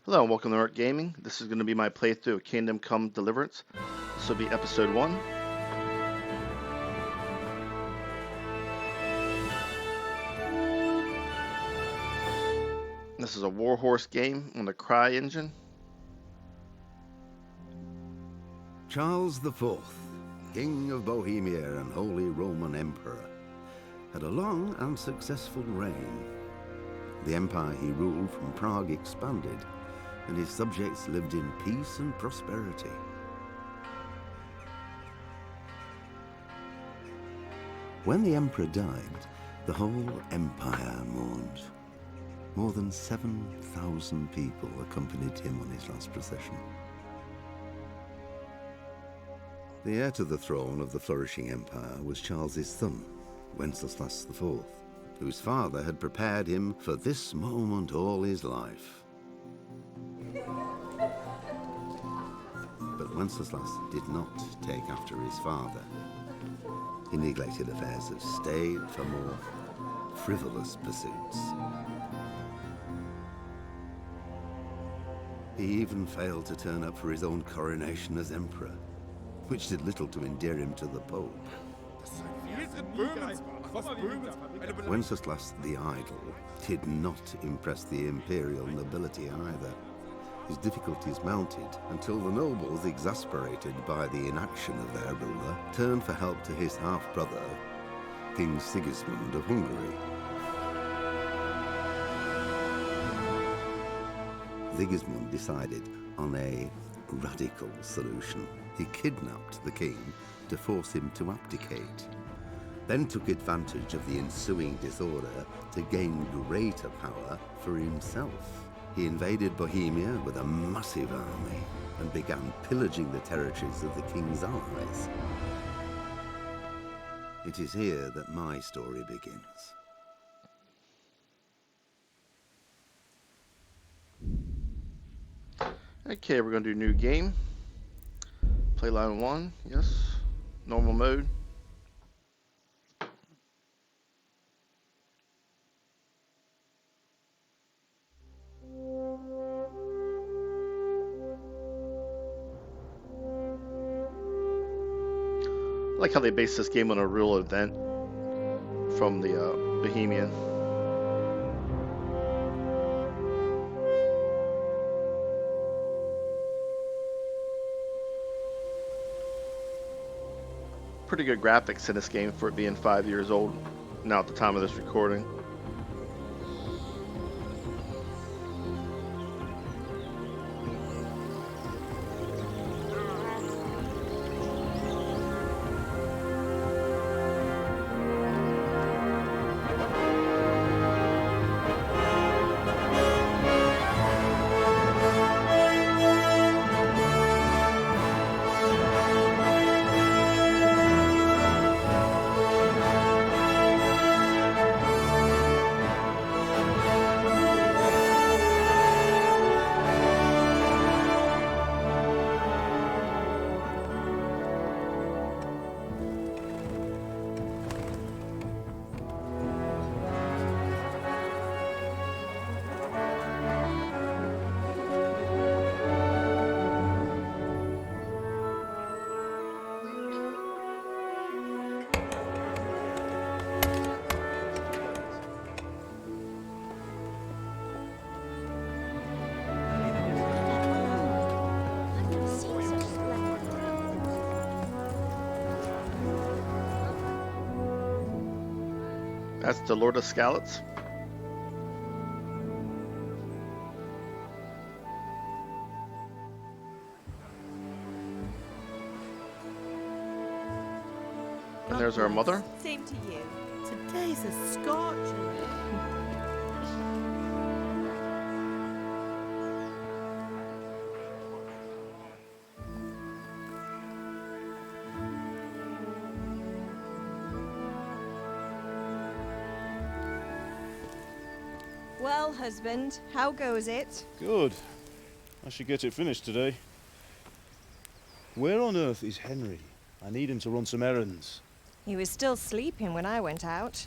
Hello and welcome to Art Gaming. This is going to be my playthrough of Kingdom Come Deliverance. This will be episode 1. This is a Warhorse game on the Cry engine. Charles IV, King of Bohemia and Holy Roman Emperor, had a long and successful reign. The empire he ruled from Prague expanded, and his subjects lived in peace and prosperity. When the emperor died, the whole empire mourned. More than 7,000 people accompanied him on his last procession. The heir to the throne of the flourishing empire was Charles's son, Wenceslas IV, whose father had prepared him for this moment all his life. But Wenceslas did not take after his father. He neglected affairs of state for more frivolous pursuits. He even failed to turn up for his own coronation as emperor, which did little to endear him to the Pope. Wenceslas the Idle did not impress the imperial nobility either. His difficulties mounted until the nobles, exasperated by the inaction of their ruler, turned for help to his half-brother, King Sigismund of Hungary. Sigismund decided on a radical solution. He kidnapped the king to force him to abdicate, then took advantage of the ensuing disorder to gain greater power for himself. He invaded Bohemia with a massive army and began pillaging the territories of the king's allies. It is here that my story begins. Okay, we're going to do new game. Play line 1, yes. Normal mode. I like how they base this game on a real event from the Bohemian. Pretty good graphics in this game for it being 5 years old now at the time of this recording. That's the Lord of Skalitz. And there's our mother. Same to you. Today's a scorcher. Well, husband, how goes it? Good. I should get it finished today. Where on earth is Henry? I need him to run some errands. He was still sleeping when I went out.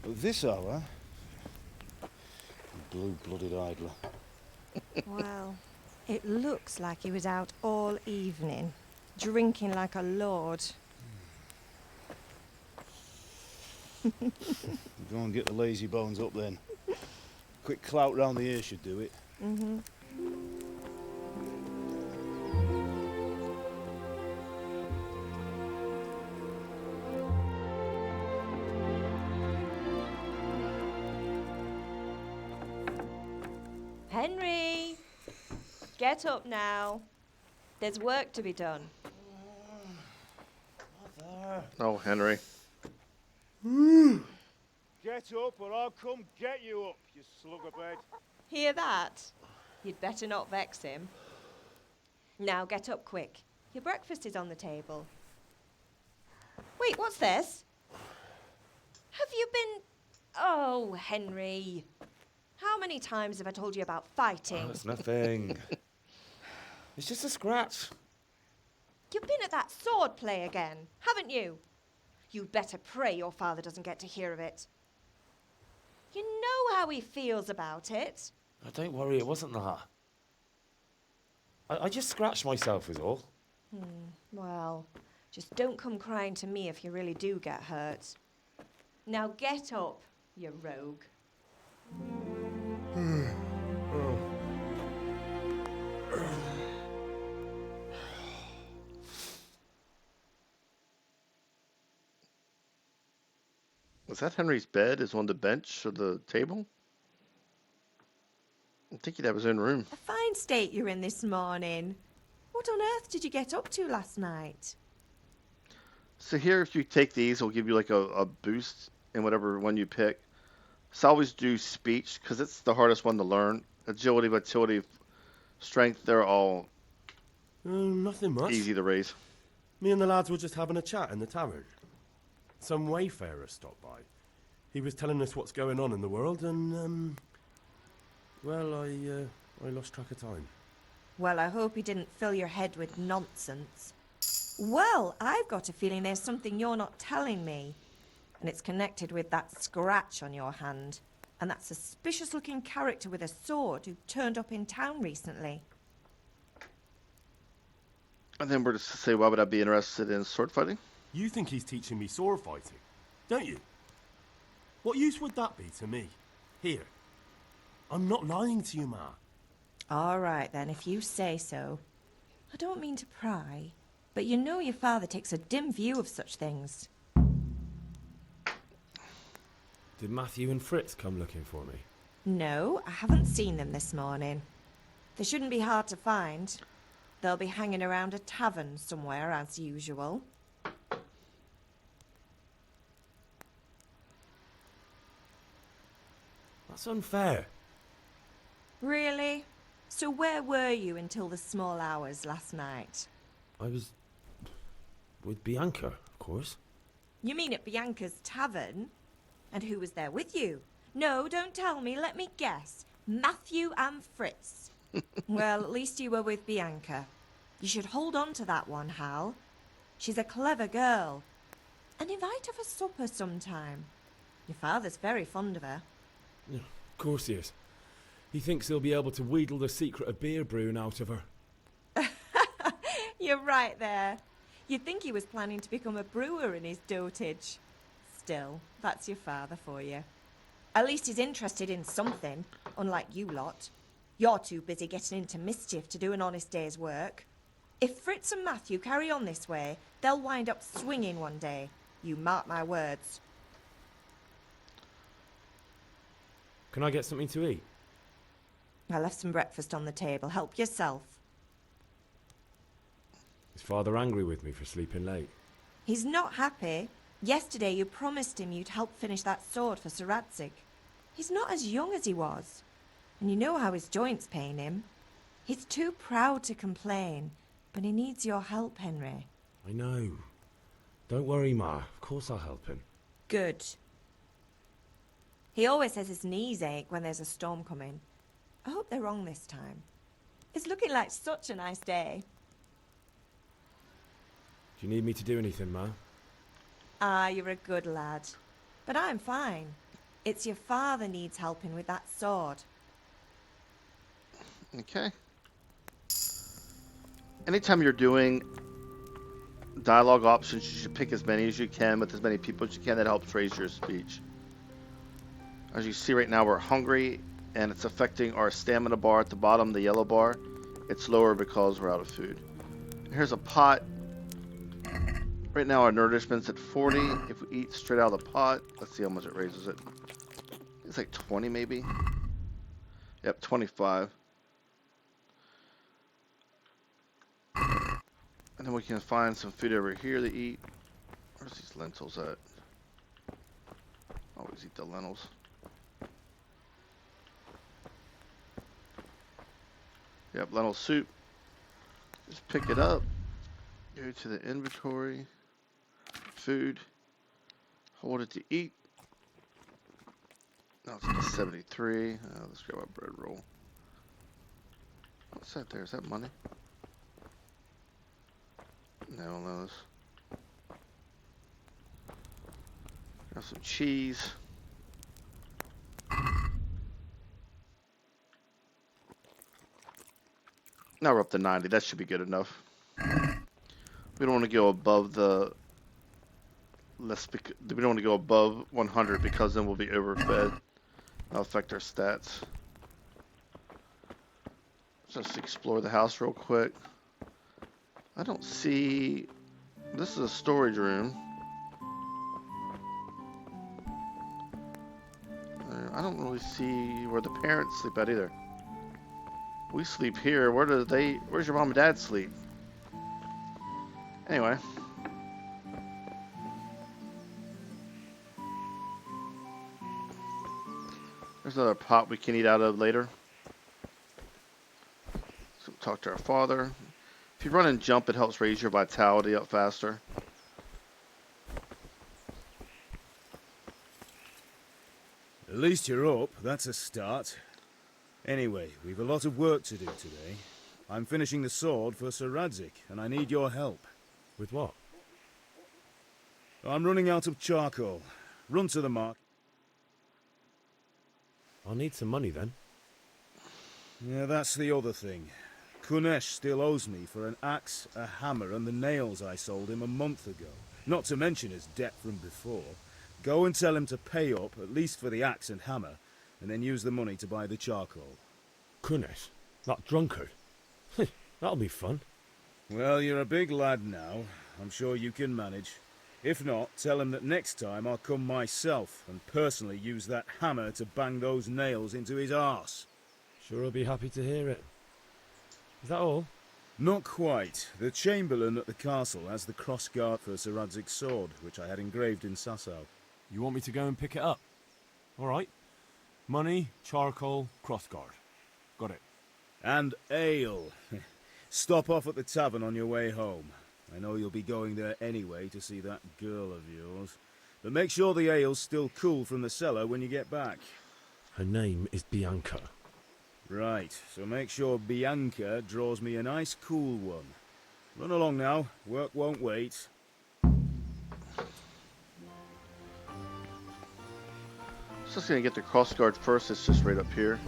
At this hour? Blue-blooded idler. Well, it looks like he was out all evening, drinking like a lord. Go and get the lazy bones up then. Quick clout round the ear should do it. Mm-hmm. Henry! Get up now. There's work to be done. Oh, Henry. Get up or I'll come get you up, you slugabed. Hear that? You'd better not vex him. Now get up quick. Your breakfast is on the table. Wait, what's this? Have you been... Oh, Henry. How many times have I told you about fighting? Oh, it's nothing. It's just a scratch. You've been at that sword play again, haven't you? You'd better pray your father doesn't get to hear of it. You know how he feels about it. Oh, don't worry, it wasn't that. I just scratched myself is all. Well, just don't come crying to me if you really do get hurt. Now get up, you rogue. Was that Henry's bed? Is on the bench or the table? I think he'd have his own room. A fine state you're in this morning. What on earth did you get up to last night? So here, if you take these, it'll give you like a boost in whatever one you pick. So I always do speech because it's the hardest one to learn. Agility, vitality, strength, they're all Nothing much. easy to raise. Me and the lads were just having a chat in the tavern. Some wayfarer stopped by. He was telling us what's going on in the world, and well, I lost track of time. Well, I hope he didn't fill your head with nonsense. Well, I've got a feeling there's something you're not telling me. And it's connected with that scratch on your hand. And that suspicious-looking character with a sword who turned up in town recently. And then we're just to say, why would I be interested in sword fighting? You think he's teaching me sword fighting, don't you? What use would that be to me? Here. I'm not lying to you, Ma. All right, then, if you say so. I don't mean to pry, but you know your father takes a dim view of such things. Did Matthew and Fritz come looking for me? No, I haven't seen them this morning. They shouldn't be hard to find. They'll be hanging around a tavern somewhere, as usual. That's unfair. Really? So where were you until the small hours last night? I was with Bianca, of course. You mean at Bianca's tavern? And who was there with you? No, don't tell me, let me guess. Matthew and Fritz. Well, at least you were with Bianca. You should hold on to that one, Hal. She's a clever girl. And invite her for supper sometime. Your father's very fond of her. Yeah, of course he is. He thinks he'll be able to wheedle the secret of beer brewing out of her. You're right there. You'd think he was planning to become a brewer in his dotage. Still, that's your father for you. At least he's interested in something, unlike you lot. You're too busy getting into mischief to do an honest day's work. If Fritz and Matthew carry on this way, they'll wind up swinging one day. You mark my words. Can I get something to eat? I left some breakfast on the table. Help yourself. Is Father angry with me for sleeping late? He's not happy. Yesterday you promised him you'd help finish that sword for Sir Radzig. He's not as young as he was. And you know how his joints pain him. He's too proud to complain, but he needs your help, Henry. I know. Don't worry, Ma. Of course I'll help him. Good. He always says his knees ache when there's a storm coming. I hope they're wrong this time. It's looking like such a nice day. Do you need me to do anything, Ma? Ah, you're a good lad. But I'm fine. It's your father needs helping with that sword. Okay. Anytime you're doing dialogue options, you should pick as many as you can with as many people as you can. That helps raise your speech. As you see right now, we're hungry, and it's affecting our stamina bar at the bottom, the yellow bar. It's lower because we're out of food. Here's a pot. Right now, our nourishment's at 40. If we eat straight out of the pot, let's see how much it raises it. It's like 20 maybe. Yep, 25. And then we can find some food over here to eat. Where's these lentils at? Always eat the lentils. Yep, lentil soup. Just pick it up. Go to the inventory. Food. Hold it to eat. Now it's at 73. Let's grab a bread roll. What's that there? Is that money? No one knows. Got some cheese. Now we're up to 90. That should be good enough. We don't want to go above the... we don't want to go above 100 because then we'll be overfed. That'll affect our stats. Let's just explore the house real quick. I don't see... This is a storage room. I don't really see where the parents sleep at either. We sleep here. Where's your mom and dad sleep? Anyway. There's another pot we can eat out of later. So talk to our father. If you run and jump, it helps raise your vitality up faster. At least you're up. That's a start. Anyway, we've a lot of work to do today. I'm finishing the sword for Sir Radzig, and I need your help. With what? I'm running out of charcoal. Run to the market. I'll need some money then. Yeah, that's the other thing. Kunesh still owes me for an axe, a hammer, and the nails I sold him a month ago. Not to mention his debt from before. Go and tell him to pay up, at least for the axe and hammer, and then use the money to buy the charcoal. Kunesh? That drunkard? That'll be fun. Well, you're a big lad now. I'm sure you can manage. If not, tell him that next time I'll come myself and personally use that hammer to bang those nails into his arse. Sure, I'll be happy to hear it. Is that all? Not quite. The Chamberlain at the castle has the crossguard for Sir Radzig's sword, which I had engraved in Sasau. You want me to go and pick it up? All right. Money, charcoal, crossguard. Got it. And ale. Stop off at the tavern on your way home. I know you'll be going there anyway to see that girl of yours. But make sure the ale's still cool from the cellar when you get back. Her name is Bianca. Right, so make sure Bianca draws me a nice cool one. Run along now. Work won't wait. Just gonna get the crossguard first. It's just right up here.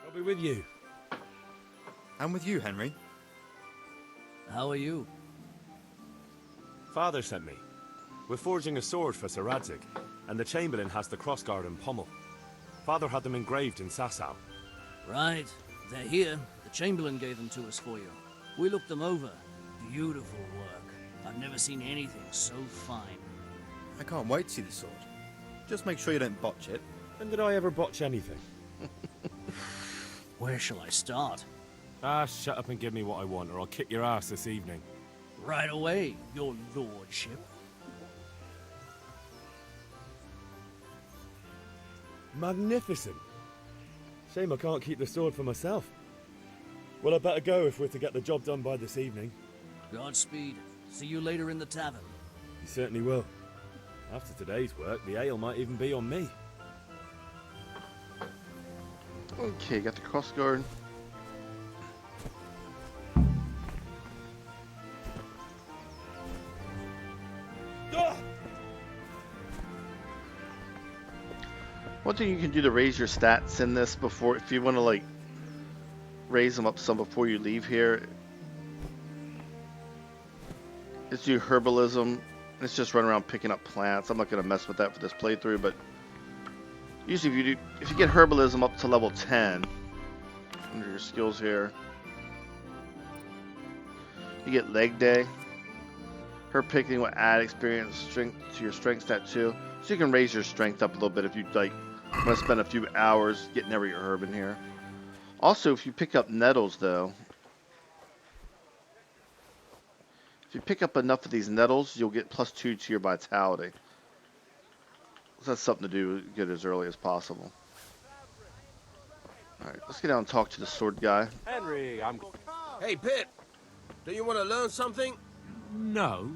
I'll be with you. I'm with you, Henry. How are you? Father sent me. We're forging a sword for Sir Radzig, and the Chamberlain has the crossguard and pommel. Father had them engraved in Sasau. Right. They're here. The Chamberlain gave them to us for you. We looked them over. Beautiful work. I've never seen anything so fine. I can't wait to see the sword. Just make sure you don't botch it. When did I ever botch anything? Where shall I start? Shut up and give me what I want, or I'll kick your ass this evening. Right away, your lordship. Magnificent. Shame I can't keep the sword for myself. Well, I better go if we're to get the job done by this evening. Godspeed. See you later in the tavern. You certainly will. After today's work, the ale might even be on me. Okay, got the crossguard. One thing you can do to raise your stats in this before, if you want to like raise them up some before you leave here, is do herbalism. It's just run around picking up plants. I'm not gonna mess with that for this playthrough, but usually if you get herbalism up to level 10 under your skills here, you get leg day. Herb picking will add experience strength to your strength stat too, so you can raise your strength up a little bit if you like want to spend a few hours getting every herb in here. Also, if you pick up nettles though, if you pick up enough of these nettles, you'll get +2 to your vitality. So that's something to do, get as early as possible. Alright, let's get down and talk to the sword guy. Henry, I'm... Hey, Pip. Do you want to learn something? No,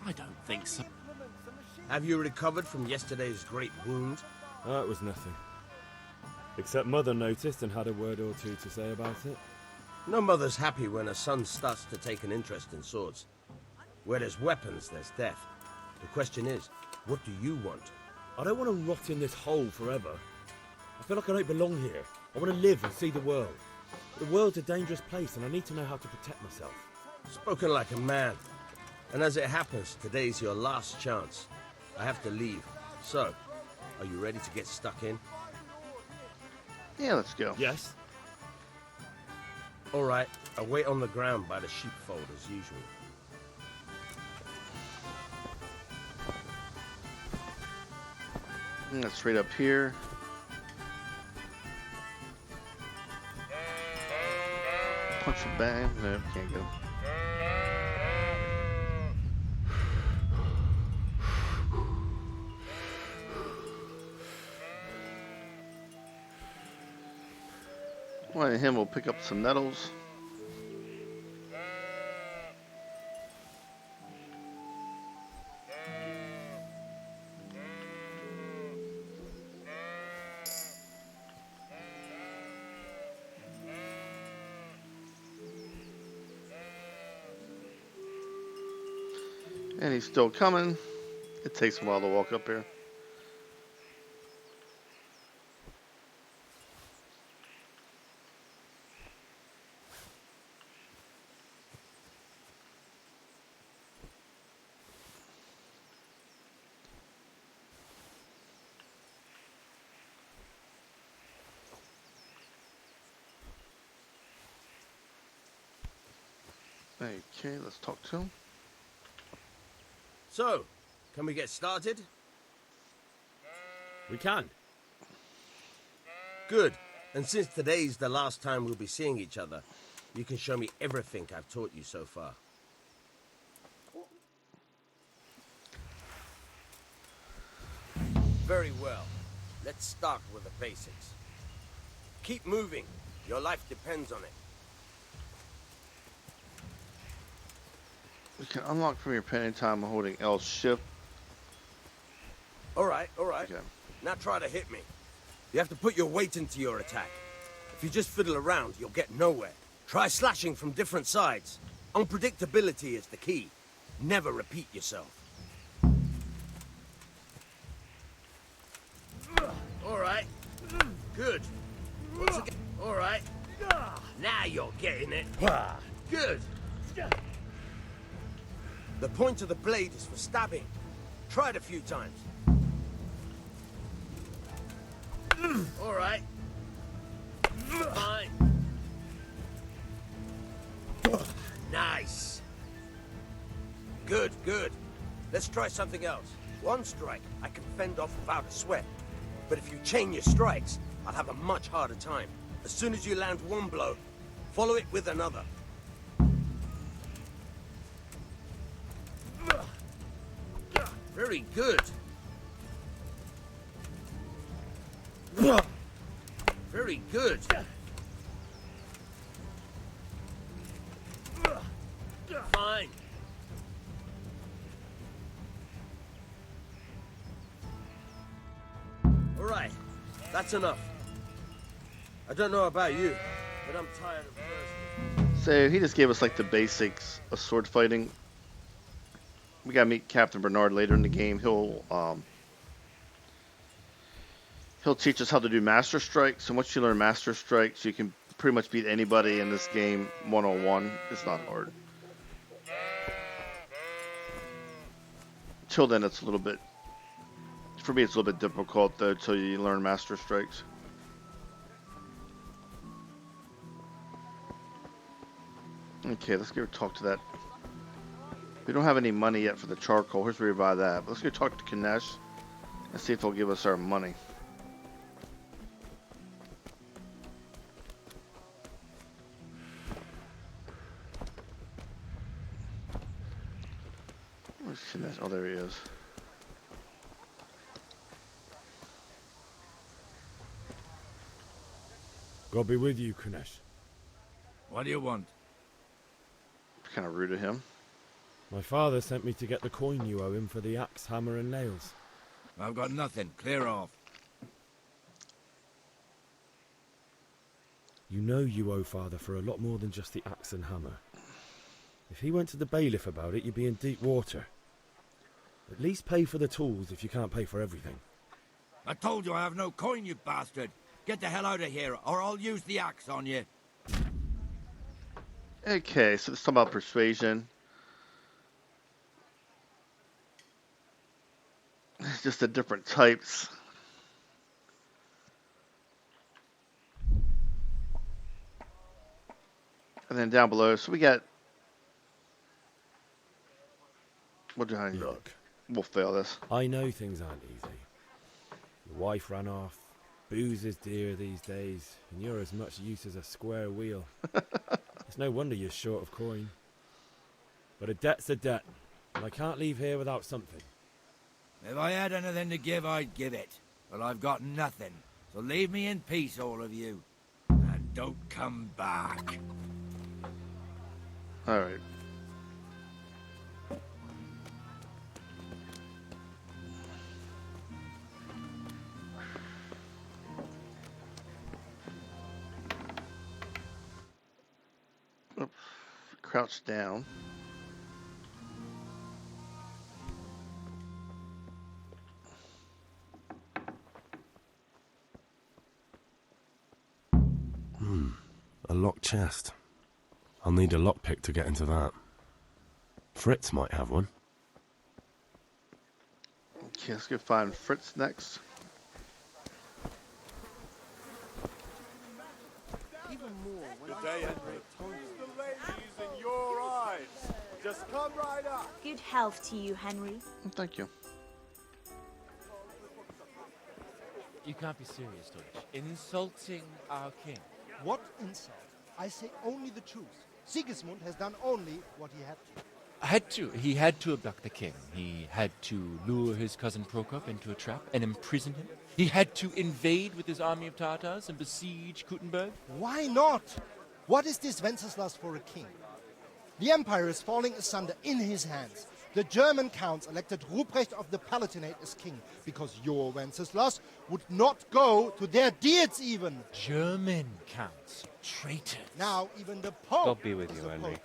I don't think so. Have you recovered from yesterday's great wound? It was nothing. Except Mother noticed and had a word or two to say about it. No mother's happy when her son starts to take an interest in swords. Where there's weapons, there's death. The question is, what do you want? I don't want to rot in this hole forever. I feel like I don't belong here. I want to live and see the world. The world's a dangerous place and I need to know how to protect myself. Spoken like a man. And as it happens, today's your last chance. I have to leave. So, are you ready to get stuck in? Yeah, let's go. Yes. All right, I'll wait on the ground by the sheepfold as usual. That's right up here. Punch a bang. No, can't get him. One of him will pick up some nettles. And he's still coming. It takes him a while to walk up here. Okay, let's talk to him. So, can we get started? We can. Good. And since today's the last time we'll be seeing each other, you can show me everything I've taught you so far. Very well. Let's start with the basics. Keep moving. Your life depends on it. You can unlock from your pen anytime holding L shift. All right. Okay. Now try to hit me. You have to put your weight into your attack. If you just fiddle around, you'll get nowhere. Try slashing from different sides. Unpredictability is the key. Never repeat yourself. All right. Good. Once again. All right. Now you're getting it. Good. The point of the blade is for stabbing. Try it a few times. All right. Fine. Nice. Good. Let's try something else. One strike, I can fend off without a sweat. But if you chain your strikes, I'll have a much harder time. As soon as you land one blow, follow it with another. Very good. Very good. Fine. All right, that's enough. I don't know about you, but I'm tired of bursting. So he just gave us like the basics of sword fighting. We gotta meet Captain Bernard later in the game. He'll teach us how to do Master Strikes, and once you learn Master Strikes, you can pretty much beat anybody in this game one-on-one. It's not hard. Till then, it's a little bit... For me, it's a little bit difficult, though, until you learn Master Strikes. Okay, let's go talk to that. We don't have any money yet for the charcoal. Here's where we buy that. But let's go talk to Kinesh and see if he'll give us our money. Where's Kinesh? Oh, there he is. God be with you, Kunesh. What do you want? Kind of rude of him. My father sent me to get the coin you owe him for the axe, hammer, and nails. I've got nothing. Clear off. You know you owe father for a lot more than just the axe and hammer. If he went to the bailiff about it, you'd be in deep water. At least pay for the tools if you can't pay for everything. I told you I have no coin, you bastard. Get the hell out of here, or I'll use the axe on you. Okay, so let's talk about persuasion. Just the different types. And then down below, so we got... What do I look? We'll fail this. I know things aren't easy. Your wife ran off. Booze is dear these days, and you're as much use as a square wheel. It's no wonder you're short of coin. But a debt's a debt, and I can't leave here without something. If I had anything to give, I'd give it. But I've got nothing. So leave me in peace, all of you. And don't come back. Alright. Crouch down. A locked chest. I'll need a lockpick to get into that. Fritz might have one. Okay, let's go find Fritz next. Good day, Henry. The ladies in your eyes. Just come right up. Good health to you, Henry. Thank you. You can't be serious, Deutsch. Insulting our king. What insult? I say only the truth. Sigismund has done only what he had to. He had to abduct the king. He had to lure his cousin Prokop into a trap and imprison him. He had to invade with his army of Tatars and besiege Kuttenberg. Why not? What is this Wenceslas for a king? The empire is falling asunder in his hands. The German counts elected Ruprecht of the Palatinate as king because your Wenceslas would not go to their deeds even. German counts. Traitors. Now even the Pope. God be with you, Henry.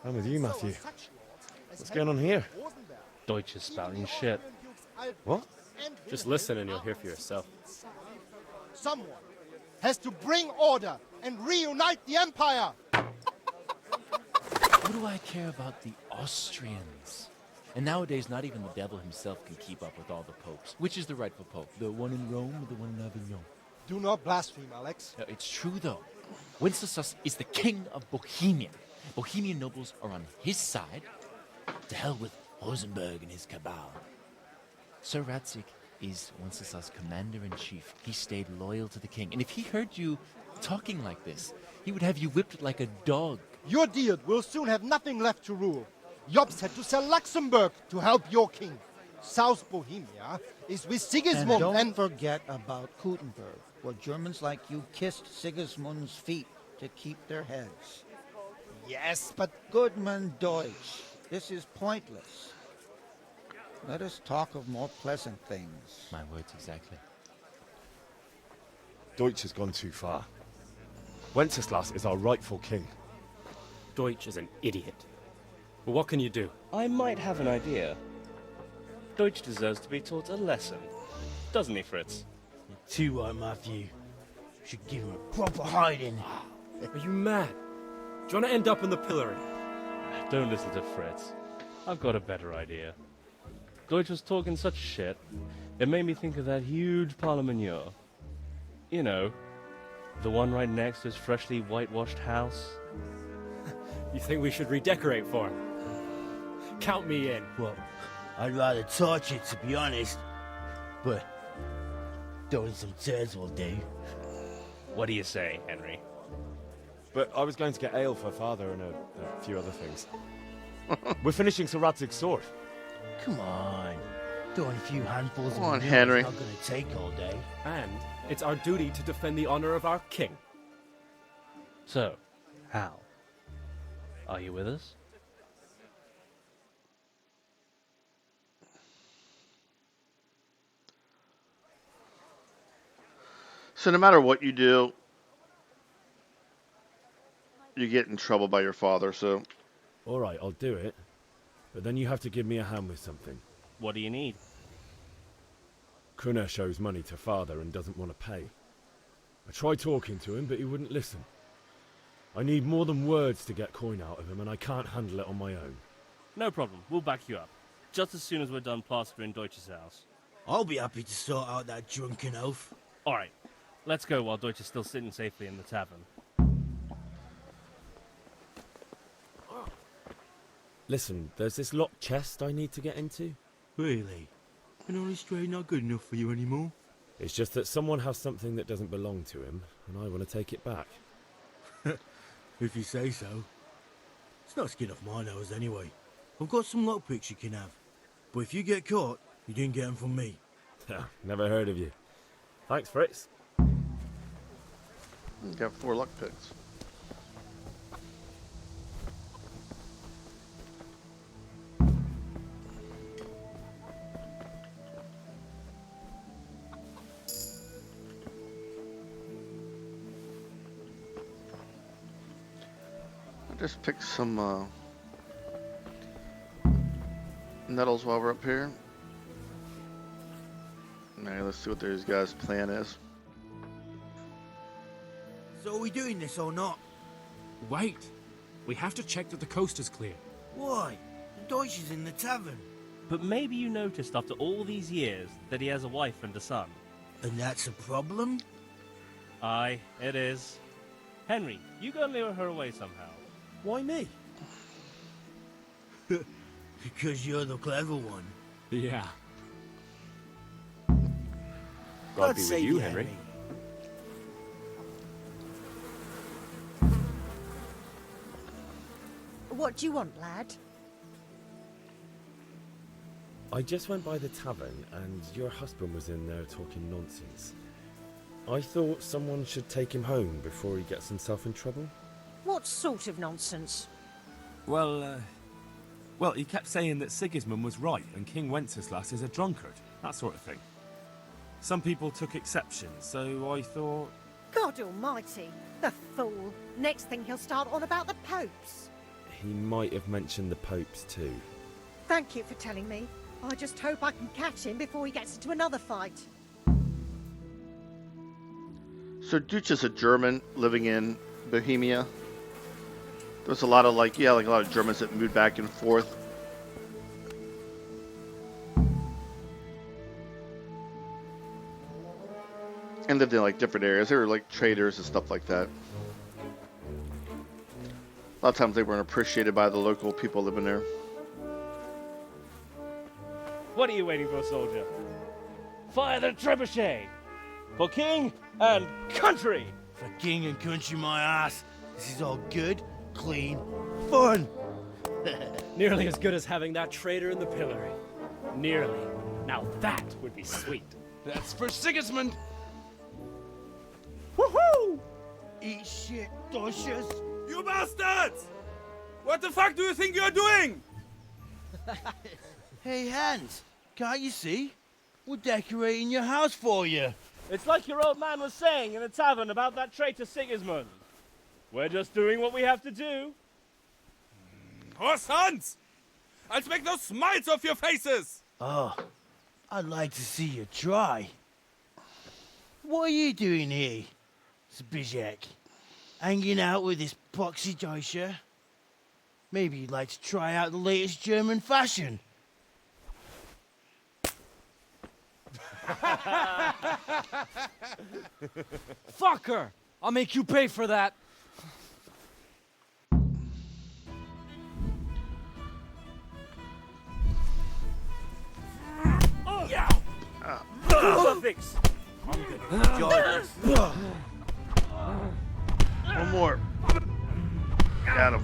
I'm with you, Matthew. What's going on here? Deutsch is spouting shit. What? Just listen and you'll hear for yourself. Someone has to bring order and reunite the empire. What do I care about the Austrians? And nowadays, not even the devil himself can keep up with all the popes. Which is the rightful pope? The one in Rome or the one in Avignon? Do not blaspheme, Alex. No, it's true, though. Wenceslas is the king of Bohemia. Bohemian nobles are on his side. To hell with Rosenberg and his cabal. Sir Radzik is Wenceslas' commander-in-chief. He stayed loyal to the king. And if he heard you talking like this, he would have you whipped like a dog. Your deal will soon have nothing left to rule. Jobst had to sell Luxembourg to help your king. South Bohemia is with Sigismund and don't forget about Kuttenberg, where Germans like you kissed Sigismund's feet to keep their heads. Yes, but... Goodman Deutsch, this is pointless. Let us talk of more pleasant things. My words exactly. Deutsch has gone too far. Wenceslas is our rightful king. Deutsch is an idiot. But what can you do? I might have an idea. Deutsch deserves to be taught a lesson. Doesn't he, Fritz? You're too right, Matthew. Should give him a proper hiding. Are you mad? Do you want to end up in the pillory? Don't listen to Fritz. I've got a better idea. Deutsch was talking such shit, it made me think of that huge parliament. You know, the one right next to his freshly whitewashed house. You think we should redecorate for him? Count me in. Well, I'd rather torch it, to be honest. But throwing some turds will do. What do you say, Henry? But I was going to get ale for Father and a few other things. We're finishing Sir Radzig's sword. Come on. Throwing a few handfuls Come of on, manure Henry. is not going to take all day. And it's our duty to defend the honor of our king. So, Hal, are you with us? So no matter what you do, you get in trouble by your father, so... All right, I'll do it. But then you have to give me a hand with something. What do you need? Kunesh owes money to Father and doesn't want to pay. I tried talking to him, but he wouldn't listen. I need more than words to get coin out of him, and I can't handle it on my own. No problem, we'll back you up. Just as soon as we're done plastering Deutsch's house. I'll be happy to sort out that drunken oaf. Alright, let's go while Deutsch is still sitting safely in the tavern. Listen, there's this locked chest I need to get into. Really? An honest trade not good enough for you anymore? It's just that someone has something that doesn't belong to him, and I want to take it back. If you say so. It's not skin off my nose anyway. I've got some lockpicks you can have. But if you get caught, you didn't get them from me. Never heard of you. Thanks, Fritz. Got 4 luck picks. Just pick some nettles while we're up here. Alright, let's see what these guys' plan is. So are we doing this or not? Wait. We have to check that the coast is clear. Why? The Deutsch is in the tavern. But maybe you noticed after all these years that he has a wife and a son. And that's a problem? Aye, it is. Henry, you go and lure her away somehow. Why me? Because you're the clever one. Yeah. God be with you, Henry. What do you want, lad? I just went by the tavern, and your husband was in there talking nonsense. I thought someone should take him home before he gets himself in trouble. What sort of nonsense? Well, he kept saying that Sigismund was right and King Wenceslas is a drunkard, that sort of thing. Some people took exception, so I thought... God almighty, the fool. Next thing he'll start on about the popes. He might have mentioned the popes too. Thank you for telling me. I just hope I can catch him before he gets into another fight. So Deutsch is a German living in Bohemia. There's a lot of like a lot of Germans that moved back and forth. And lived in like different areas. They were like traders and stuff like that. A lot of times they weren't appreciated by the local people living there. What are you waiting for, soldier? Fire the trebuchet! For king and country! For king and country, my ass. This is all good, clean, fun. Nearly as good as having that traitor in the pillory. Nearly. Now that would be sweet. That's for Sigismund! Woohoo! Eat shit, Deutsches. You bastards! What the fuck do you think you're doing? Hey, Hans, can't you see? We're decorating your house for you. It's like your old man was saying in the tavern about that traitor Sigismund. We're just doing what we have to do. Oh, sons! I'll make those smiles off your faces! Oh, I'd like to see you try. What are you doing here, Zbyszek? Hanging out with this poxy Deutscher? Maybe you'd like to try out the latest German fashion. Fucker! I'll make you pay for that. Yeah. Fix. I'm gonna enjoy this. One more. Got him.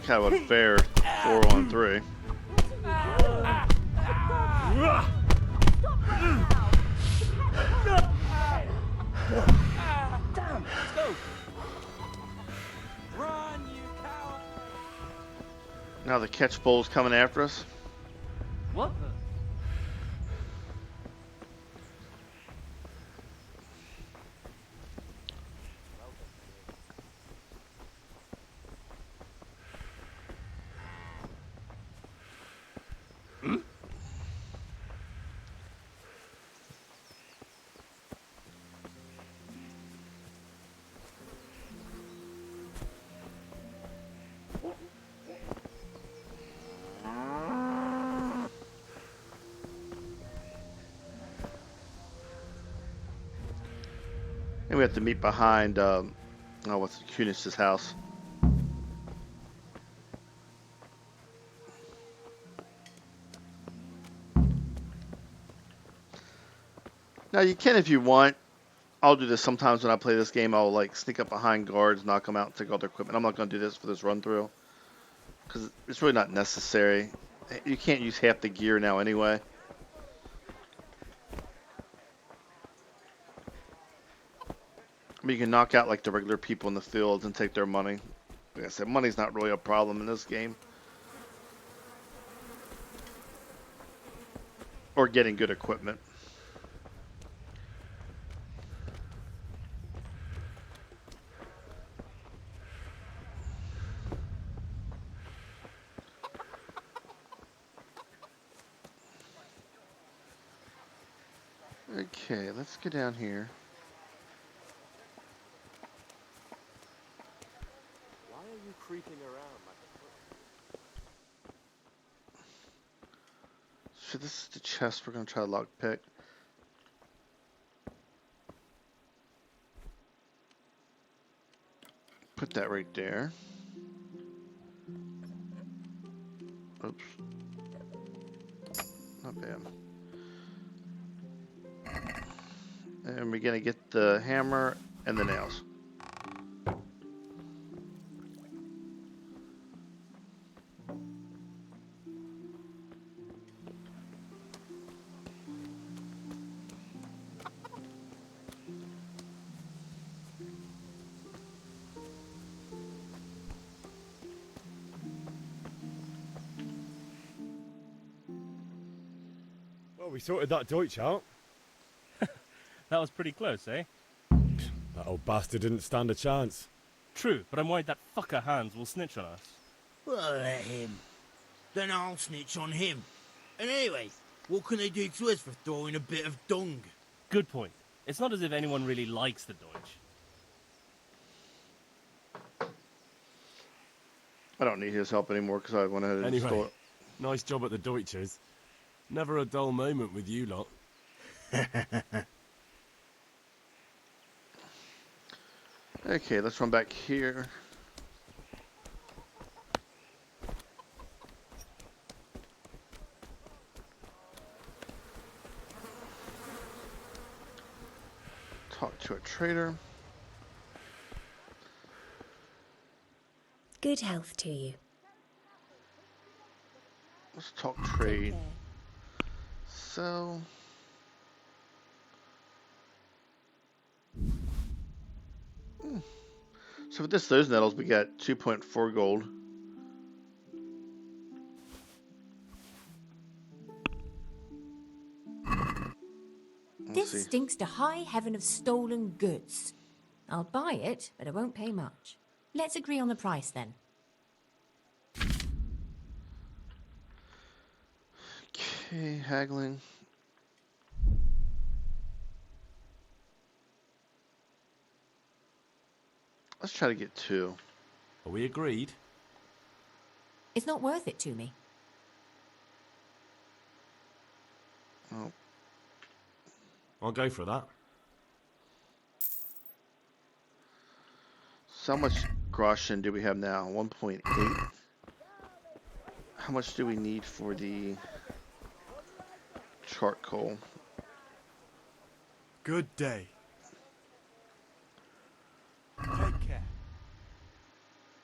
Kind of unfair. 4-on-3. Damn, let's go. Run, you coward. Now the catch bull's coming after us. What the? And we have to meet behind, what's it, Kunis's house. Now you can if you want. I'll do this sometimes when I play this game. I'll like sneak up behind guards, knock them out, and take all their equipment. I'm not going to do this for this run through because it's really not necessary. You can't use half the gear now anyway. I mean, you can knock out like the regular people in the fields and take their money. Like I said, money's not really a problem in this game. Or getting good equipment. Okay, let's get down here. Why are you creeping around like a So this is the chest we're going to try to lockpick. Put that right there. Oops. Not bad. And we're going to get the hammer and the nails. Well, we sorted that Deutsch out. That was pretty close, eh? That old bastard didn't stand a chance. True, but I'm worried that fucker Hans will snitch on us. Well, let him. Then I'll snitch on him. And anyway, what can they do to us for throwing a bit of dung? Good point. It's not as if anyone really likes the Deutsch. I don't need his help anymore because I went ahead and stole Anyway, it. nice job at the Deutschers. Never a dull moment with you lot. Okay, let's run back here. Talk to a trader. Good health to you. Let's talk trade. So So with those nettles, we got 2.4 gold. This stinks to high heaven of stolen goods. I'll buy it, but I won't pay much. Let's agree on the price then. Okay, haggling. Let's try to get 2. Are we agreed? It's not worth it to me. Oh. I'll go for that. So how much groschen do we have now? 1.8. How much do we need for the charcoal? Good day. Take care.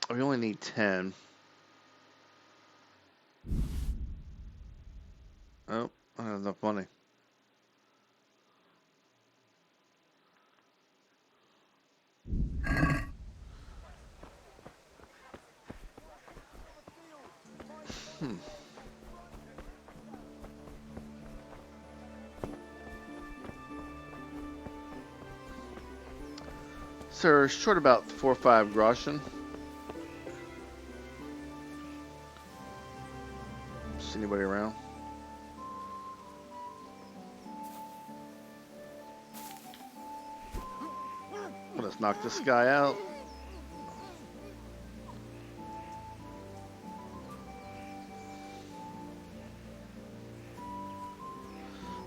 We only need 10. Oh, I don't have enough money. Sir, short about 4 or 5 groschen. See anybody around? Let's knock this guy out.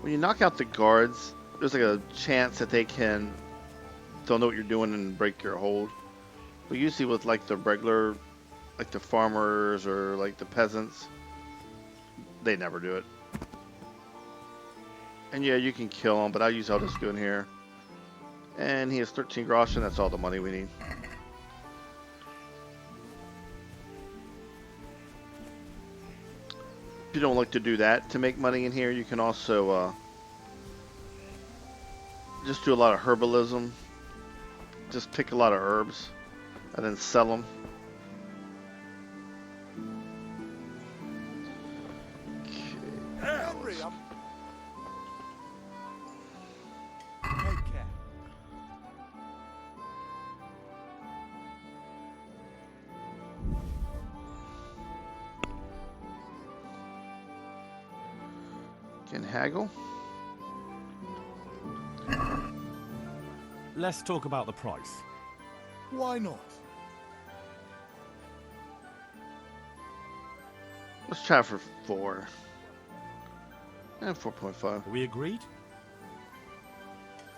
When you knock out the guards, there's like a chance that they'll know what you're doing and break your hold. But usually with like the regular, like the farmers or like the peasants, they never do it. And yeah, you can kill him, but I'll use all this gun here. And he has 13 groschen, that's all the money we need. If you don't like to do that to make money in here, you can also just do a lot of herbalism. Just pick a lot of herbs and then sell them. Henry, Take care. Can haggle. Let's talk about the price. Why not? Let's try for 4. And 4.5. Are we agreed?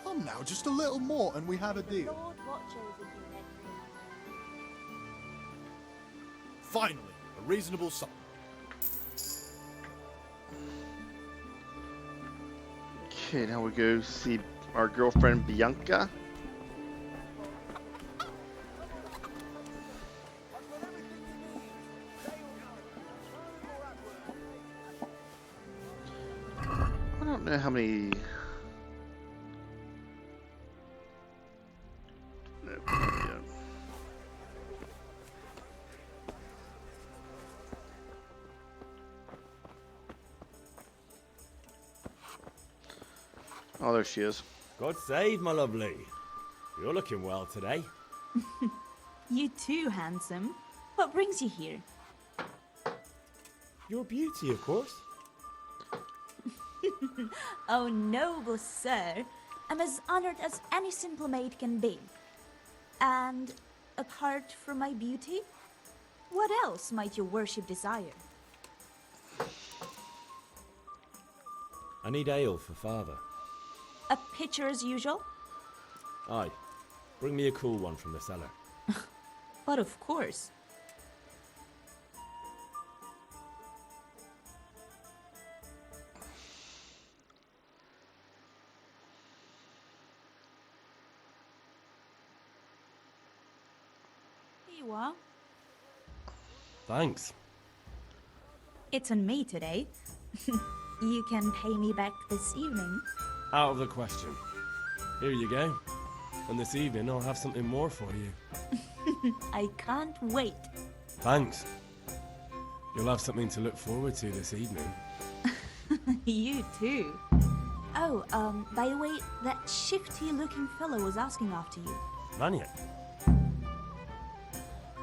Come now, just a little more and we have a deal. Lord watch over you, Henry. Finally, a reasonable sum. Okay, now we go see our girlfriend Bianca. I don't know how many. Oh, there she is. God save, my lovely. You're looking well today. You too, handsome. What brings you here? Your beauty, of course. Oh, noble sir. I'm as honored as any simple maid can be. And apart from my beauty, what else might your worship desire? I need ale for father. A pitcher as usual? Aye. Bring me a cool one from the cellar. But of course. Here you are. Thanks. It's on me today. You can pay me back this evening. Out of the question. Here you go. And this evening I'll have something more for you. I can't wait. Thanks. You'll have something to look forward to this evening. You too. Oh, by the way, that shifty-looking fellow was asking after you. Vanya?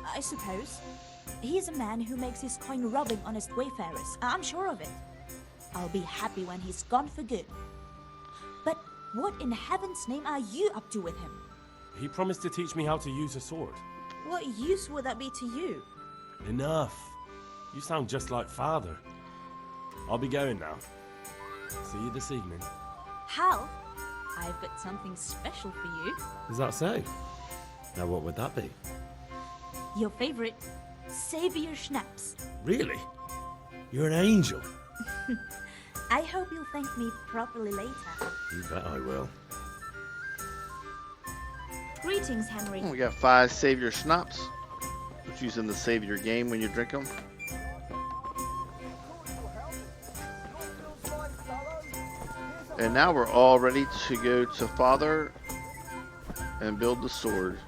I suppose. He's a man who makes his coin robbing honest wayfarers. I'm sure of it. I'll be happy when he's gone for good. But what in heaven's name are you up to with him? He promised to teach me how to use a sword. What use would that be to you? Enough. You sound just like Father. I'll be going now. See you this evening. Hal, I've got something special for you. Is that so? Now what would that be? Your favorite Savior Schnapps. Really? You're an angel. I hope you'll thank me properly later. You bet I will. Greetings, Henry. We got 5 Savior Schnapps, which use in the Savior game when you drink them. And now we're all ready to go to Father and build the sword.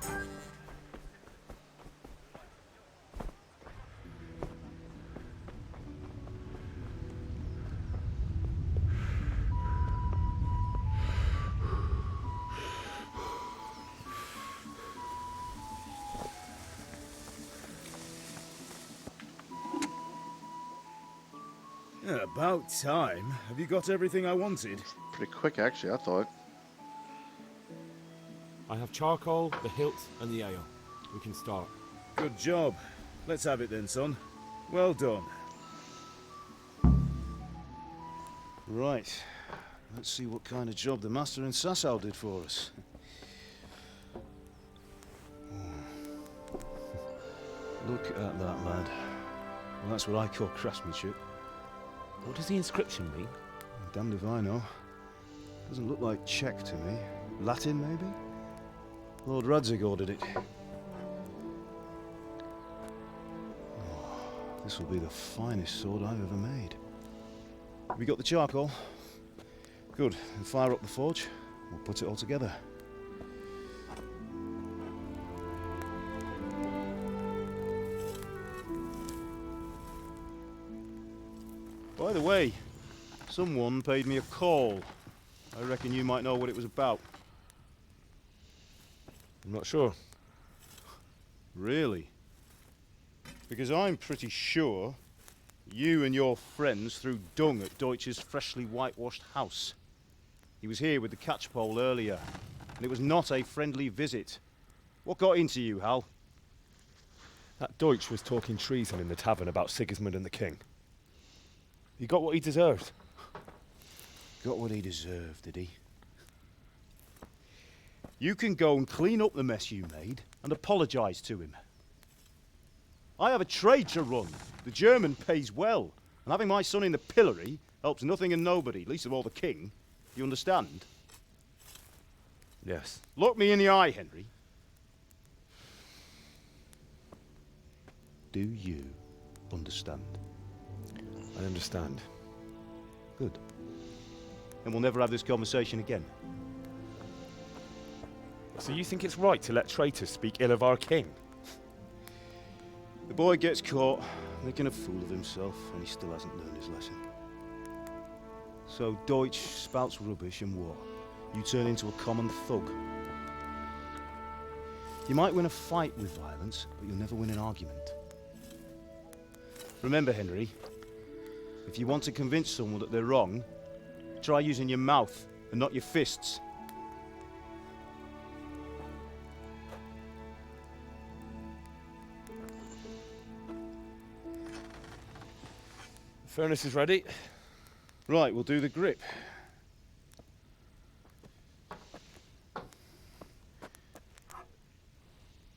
Yeah, about time. Have you got everything I wanted? Pretty quick, actually, I thought. I have charcoal, the hilt, and the ale. We can start. Good job. Let's have it then, son. Well done. Right. Let's see what kind of job the master in Sasau did for us. Look at that, lad. Well, that's what I call craftsmanship. What does the inscription mean? Damned if I know. Doesn't look like Czech to me. Latin, maybe? Lord Radzig ordered it. Oh, this will be the finest sword I've ever made. Have you got the charcoal? Good. Then fire up the forge. We'll put it all together. By the way, someone paid me a call. I reckon you might know what it was about. I'm not sure. Really? Because I'm pretty sure you and your friends threw dung at Deutsch's freshly whitewashed house. He was here with the catchpole earlier, and it was not a friendly visit. What got into you, Hal? That Deutsch was talking treason in the tavern about Sigismund and the king. He got what he deserved. Got what he deserved, did he? You can go and clean up the mess you made and apologise to him. I have a trade to run. The German pays well, and having my son in the pillory helps nothing and nobody, least of all the king. You understand? Yes. Look me in the eye, Henry. Do you understand? I understand. Good. And we'll never have this conversation again. So you think it's right to let traitors speak ill of our king? The boy gets caught, making a fool of himself, and he still hasn't learned his lesson. So Deutsch spouts rubbish and what? You turn into a common thug. You might win a fight with violence, but you'll never win an argument. Remember, Henry, if you want to convince someone that they're wrong, try using your mouth and not your fists. The furnace is ready. Right, we'll do the grip.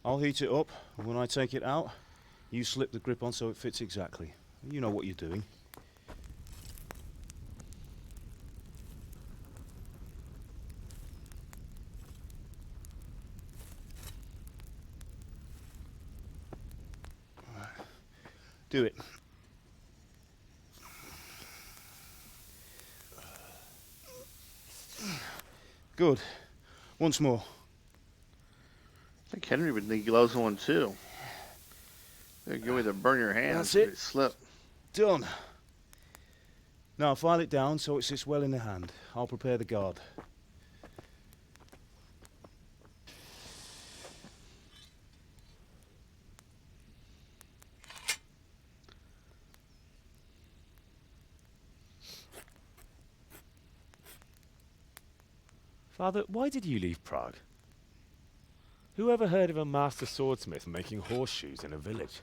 I'll heat it up, and when I take it out, you slip the grip on so it fits exactly. You know what you're doing. Do it. Good. Once more. I think Henry would need gloves on too. You'll either burn your hands That's or it. they slip. Done. Now file it down so it sits well in the hand. I'll prepare the guard. Father, why did you leave Prague? Who ever heard of a master swordsmith making horseshoes in a village?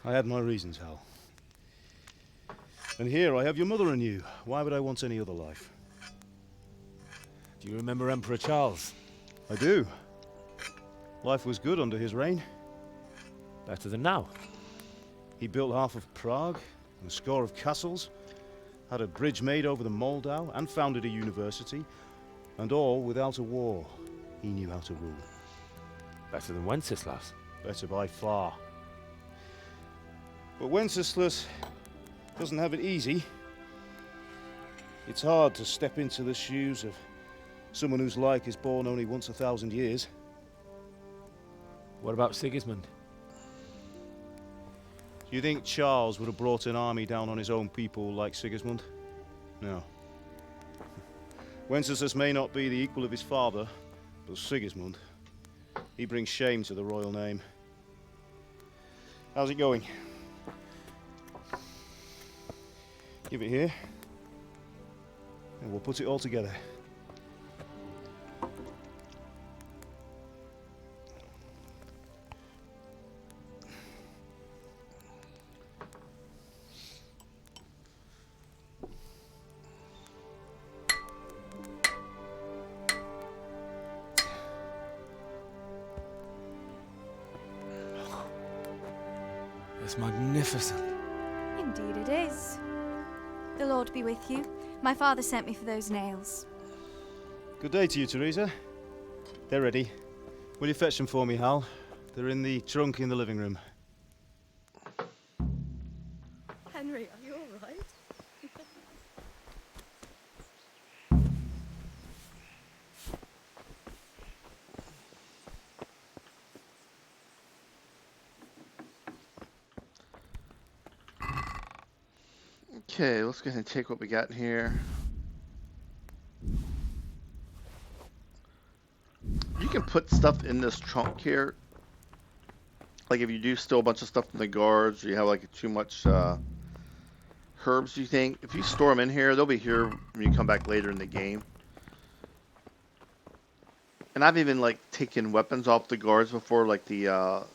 I had my reasons, Hal. And here I have your mother and you. Why would I want any other life? Do you remember Emperor Charles? I do. Life was good under his reign. Better than now. He built half of Prague, and a score of castles, had a bridge made over the Moldau, and founded a university, and all without a war. He knew how to rule. Better than Wenceslas. Better by far. But Wenceslas doesn't have it easy. It's hard to step into the shoes of someone whose like is born only once 1,000 years. What about Sigismund? Do you think Charles would have brought an army down on his own people like Sigismund? No. Wenceslas may not be the equal of his father, but Sigismund, he brings shame to the royal name. How's it going? Give it here, and we'll put it all together. It's magnificent. Indeed it is. The Lord be with you. My father sent me for those nails. Good day to you, Teresa. They're ready. Will you fetch them for me, Hal? They're in the trunk in the living room. Henry, are you all right? Okay, let's go ahead and take what we got in here. You can put stuff in this trunk here. Like if you do steal a bunch of stuff from the guards, or you have like too much herbs, you think, if you store them in here, they'll be here when you come back later in the game. And I've even like taken weapons off the guards before, like the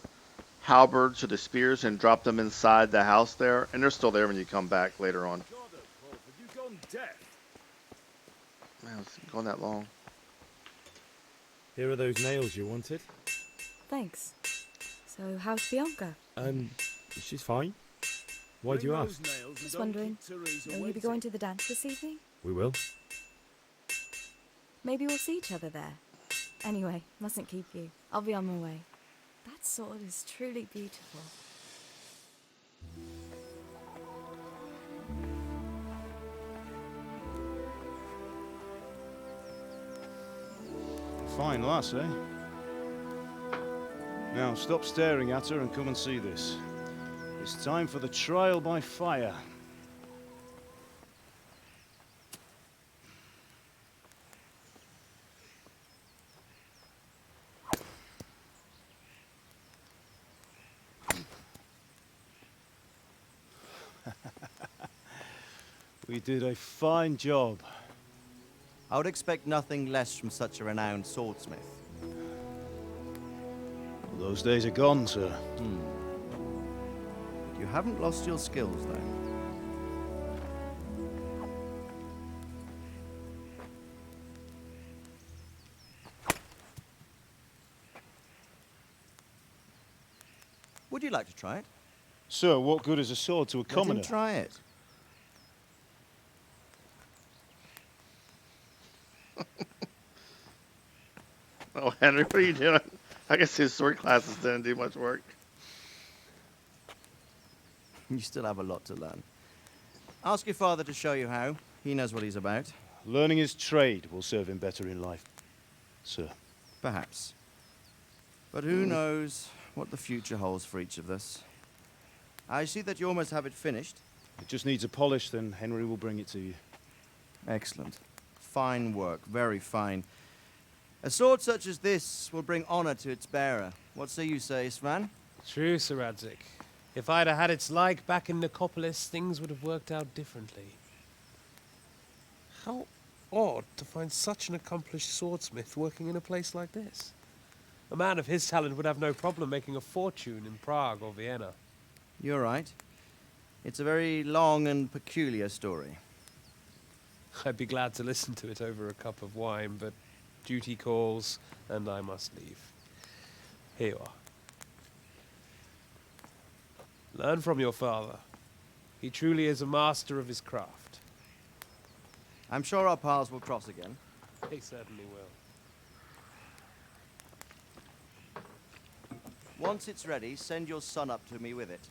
halberds or the spears, and dropped them inside the house there, and they're still there when you come back later on. Man, it's gone that long. Here are those nails you wanted. Thanks. So, how's Bianca? She's fine. Why do you ask? Just wondering, will you be going to the dance this evening? We will. Maybe we'll see each other there. Anyway, mustn't keep you. I'll be on my way. That sword is truly beautiful. Fine lass, eh? Now, stop staring at her and come and see this. It's time for the trial by fire. We did a fine job. I would expect nothing less from such a renowned swordsmith. Those days are gone, sir. You haven't lost your skills, though. Would you like to try it? Sir, what good is a sword to a commoner? Let him try it. Oh, Henry, what are you doing? I guess his sword classes didn't do much work. You still have a lot to learn. Ask your father to show you how. He knows what he's about. Learning his trade will serve him better in life, sir. Perhaps. But who knows what the future holds for each of us. I see that you almost have it finished. It just needs a polish, then Henry will bring it to you. Excellent. Fine work, very fine. A sword such as this will bring honor to its bearer. What say you, Svan? True, Sir Radzik. If I'd have had its like back in Nicopolis, things would have worked out differently. How odd to find such an accomplished swordsmith working in a place like this. A man of his talent would have no problem making a fortune in Prague or Vienna. You're right. It's a very long and peculiar story. I'd be glad to listen to it over a cup of wine, but duty calls, and I must leave. Here you are. Learn from your father. He truly is a master of his craft. I'm sure our paths will cross again. He certainly will. Once it's ready, send your son up to me with it.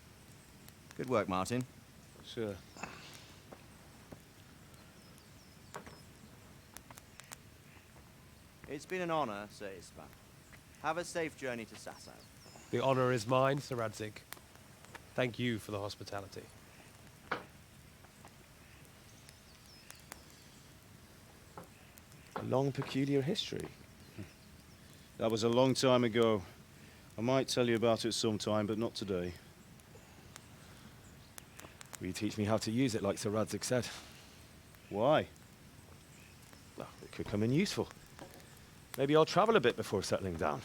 Good work, Martin. Sure. It's been an honor, Sir Istvan. Have a safe journey to Sasau. The honor is mine, Sir Radzig. Thank you for the hospitality. A long, peculiar history. That was a long time ago. I might tell you about it sometime, but not today. Will you teach me how to use it, like Sir Radzig said? Why? Well, it could come in useful. Maybe I'll travel a bit before settling down.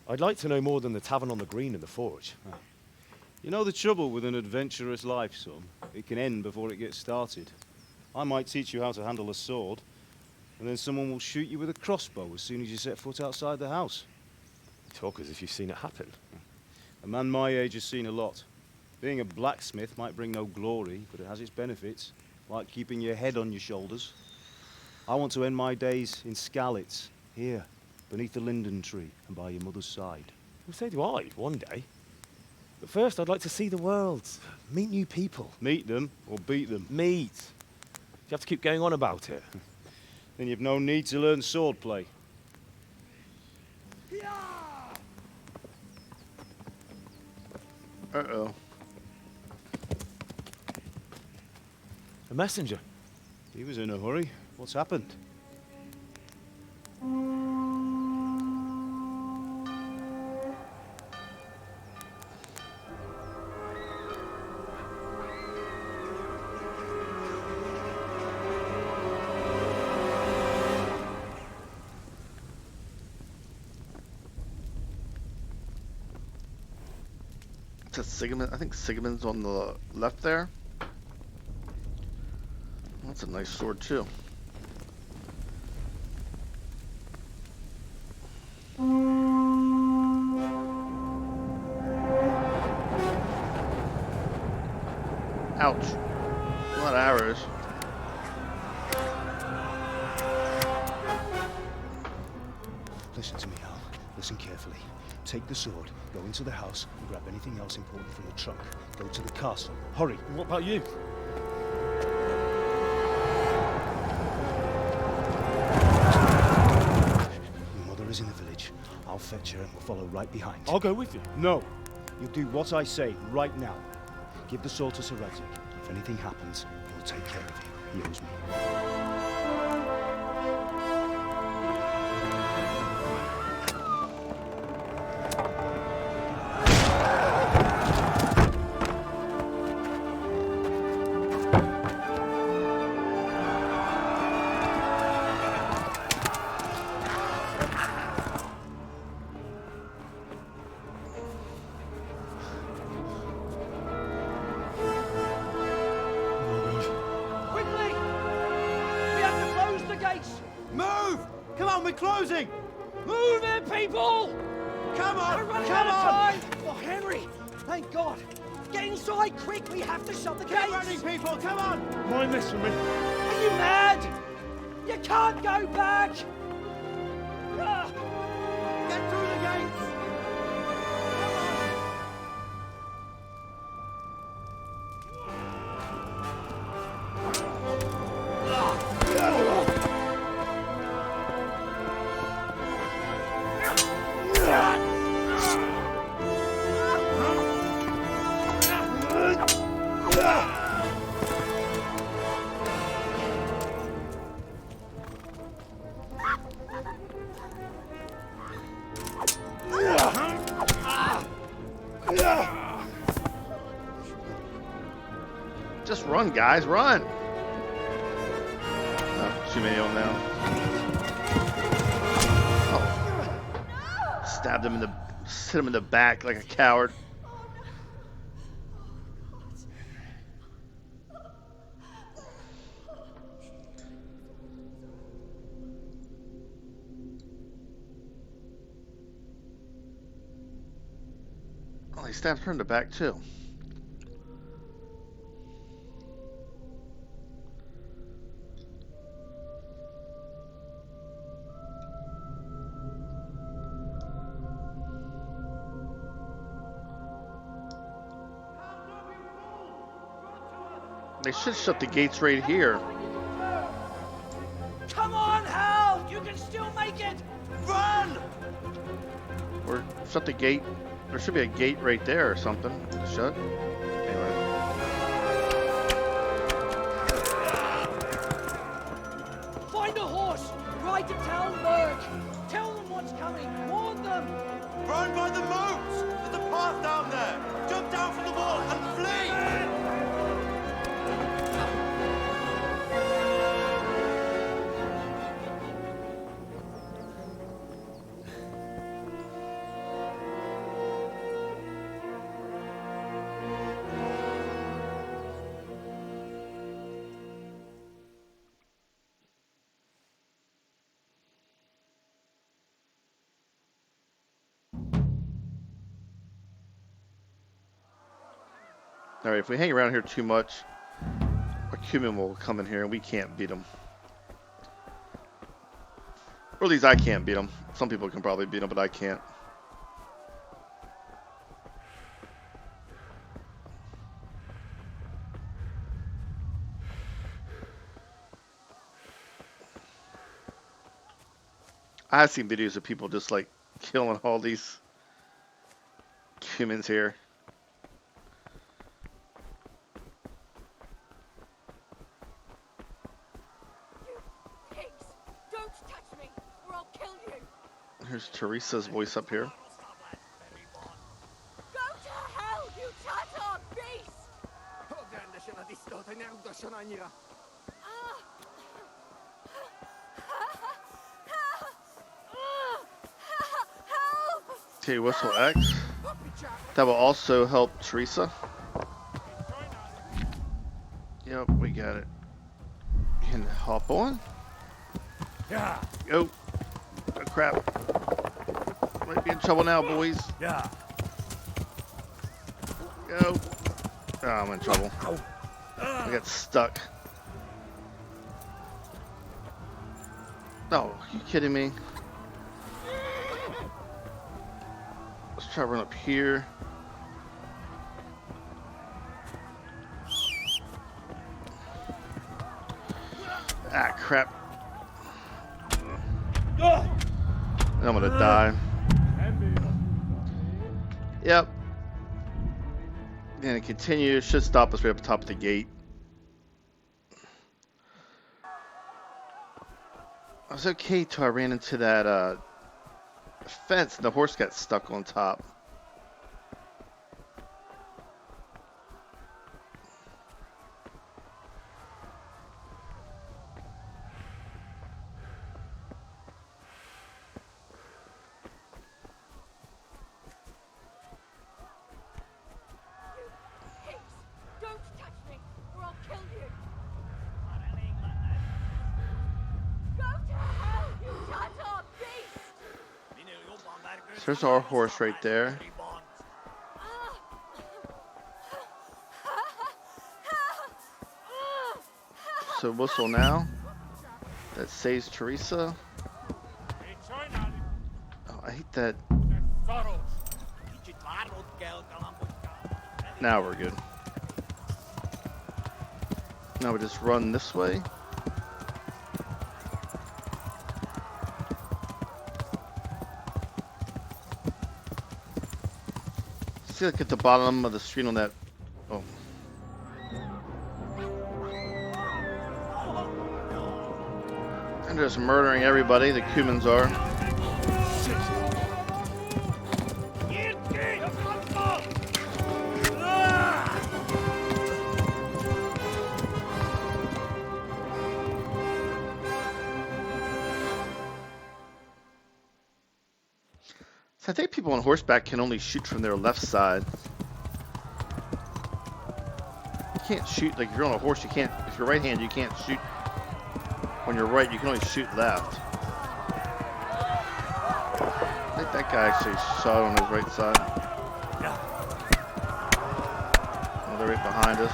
I'd like to know more than the tavern on the green and the forge. You know the trouble with an adventurous life, son? It can end before it gets started. I might teach you how to handle a sword, and then someone will shoot you with a crossbow as soon as you set foot outside the house. You talk as if you've seen it happen. A man my age has seen a lot. Being a blacksmith might bring no glory, but it has its benefits, like keeping your head on your shoulders. I want to end my days in Skalitz, here, beneath the linden tree and by your mother's side. Well, so do I, one day. But first, I'd like to see the world, meet new people. Meet them or beat them? Meet. You have to keep going on about it. Then you've no need to learn swordplay. Uh-oh. A messenger. He was in a hurry. What's happened? Is that Sigmund? I think Sigmund's on the left there. That's a nice sword too. Ouch. A lot of arrows. Listen to me, Al. Listen carefully. Take the sword, go into the house, and grab anything else important from the trunk. Go to the castle. Hurry. And what about you? Your mother is in the village. I'll fetch her and we'll follow right behind. I'll go with you. No. You'll do what I say right now. Give the sword to Sir Radzig. If anything happens, he'll take care of you. He owes me. Closing! Move it, people! Come on! We're running Come out of on! time! Oh, Henry! Thank God! Get inside, quick! We have to shut the gates! Get running, people! Come on! Mind this for me. Are you mad? You can't go back! Ah. Get through the gates! Just run, guys, run! too many of them now. Oh. Stabbed him in the, hit him in the back like a coward. Oh, he stabbed her in the back too. They should shut the gates right here. Come on, Hal! You can still make it! Run! Or shut the gate. There should be a gate right there or something to shut. Anyway. Find a horse! Ride to Talmberg! Tell them what's coming! Warn them! Run by the moat! There's a path down there! Jump down from the wall and flee! Alright, if we hang around here too much, our cumin will come in here and we can't beat them. Or at least I can't beat them. Some people can probably beat them, but I can't. I've seen videos of people just like killing all these humans here. Here's Teresa's voice up here. Go to hell, you Tatar beast! Okay, whistle X. That will also help Teresa. Yep, we got it. You can hop on. Yeah. Go. Oh crap. Might be in trouble now, boys. Yeah. Go. Oh, I'm in trouble. I got stuck. Oh, are you kidding me? Let's try to run up here. Ah, crap. I'm gonna die. Yep. And continue. Should stop us right up the top of the gate. I was okay till I ran into that fence and the horse got stuck on top. So there's our horse right there. So whistle now. That saves Teresa. Oh, I hate that. Now we're good. Now we just run this way. See, like at the bottom of the screen on that. Oh. And just murdering everybody. The humans are. So I think people on horseback can only shoot from their left side. You can't shoot, like if you're on a horse, you can't, if you're right-handed, you can't shoot on your right, you can only shoot left. I think that guy actually shot on his right side. Oh, they're right behind us.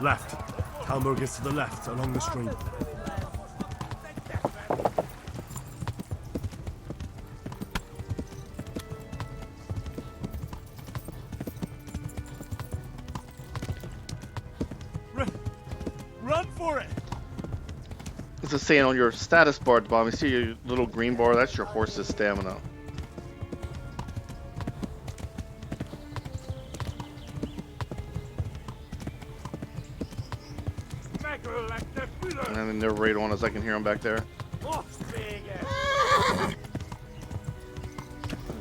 Left. Talmberg is to the left, along the stream. Run for it! It's just saying on your status bar at the bottom, you see your little green bar, that's your horse's stamina. And then they're right on us, I can hear them back there.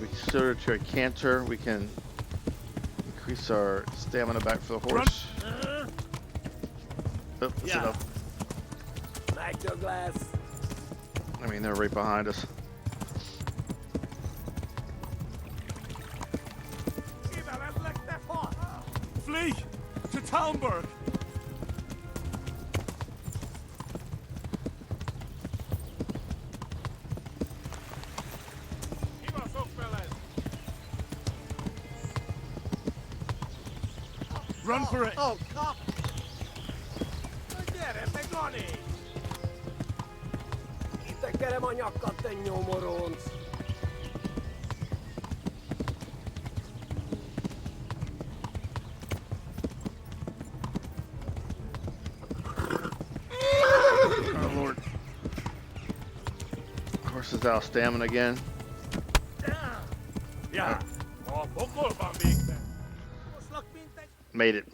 We sort to a canter, we can increase our stamina back for the horse. Oh, that's enough. Glass. I mean, they're right behind us. Flee to Talmberg! Run for it! Oh, cop! Vedere, pegoni! Itse keremo njakkatte numorons. Oh, Lord. Horse is out of stamina again. Yeah. Made it.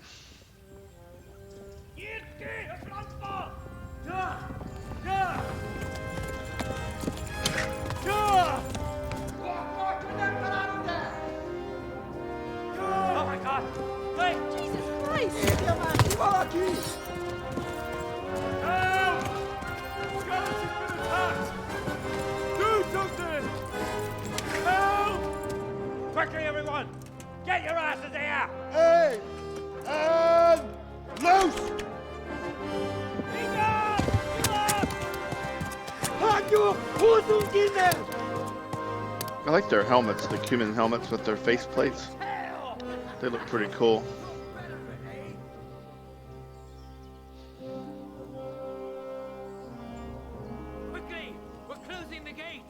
Oh my God! Hey! Jesus Christ! Help! Skeleton's been attacked! Do something! Help! Quickly, everyone! Get your asses here! Hey! And loose! I like their helmets, the human helmets with their face plates. They look pretty cool. Quickly! We're closing the gate!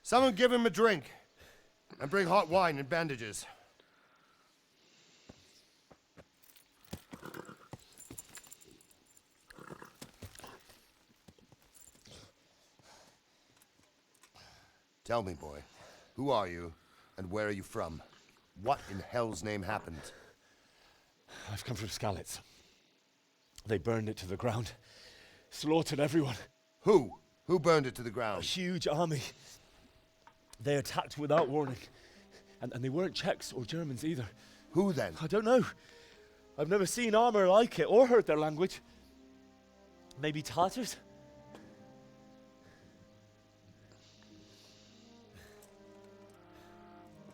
Someone give him a drink. And bring hot wine and bandages. Tell me, boy, who are you and where are you from? What in hell's name happened? I've come from Skalitz. They burned it to the ground. Slaughtered everyone. Who? Who burned it to the ground? A huge army. They attacked without warning. And they weren't Czechs or Germans either. Who then? I don't know. I've never seen armor like it or heard their language. Maybe Tatars?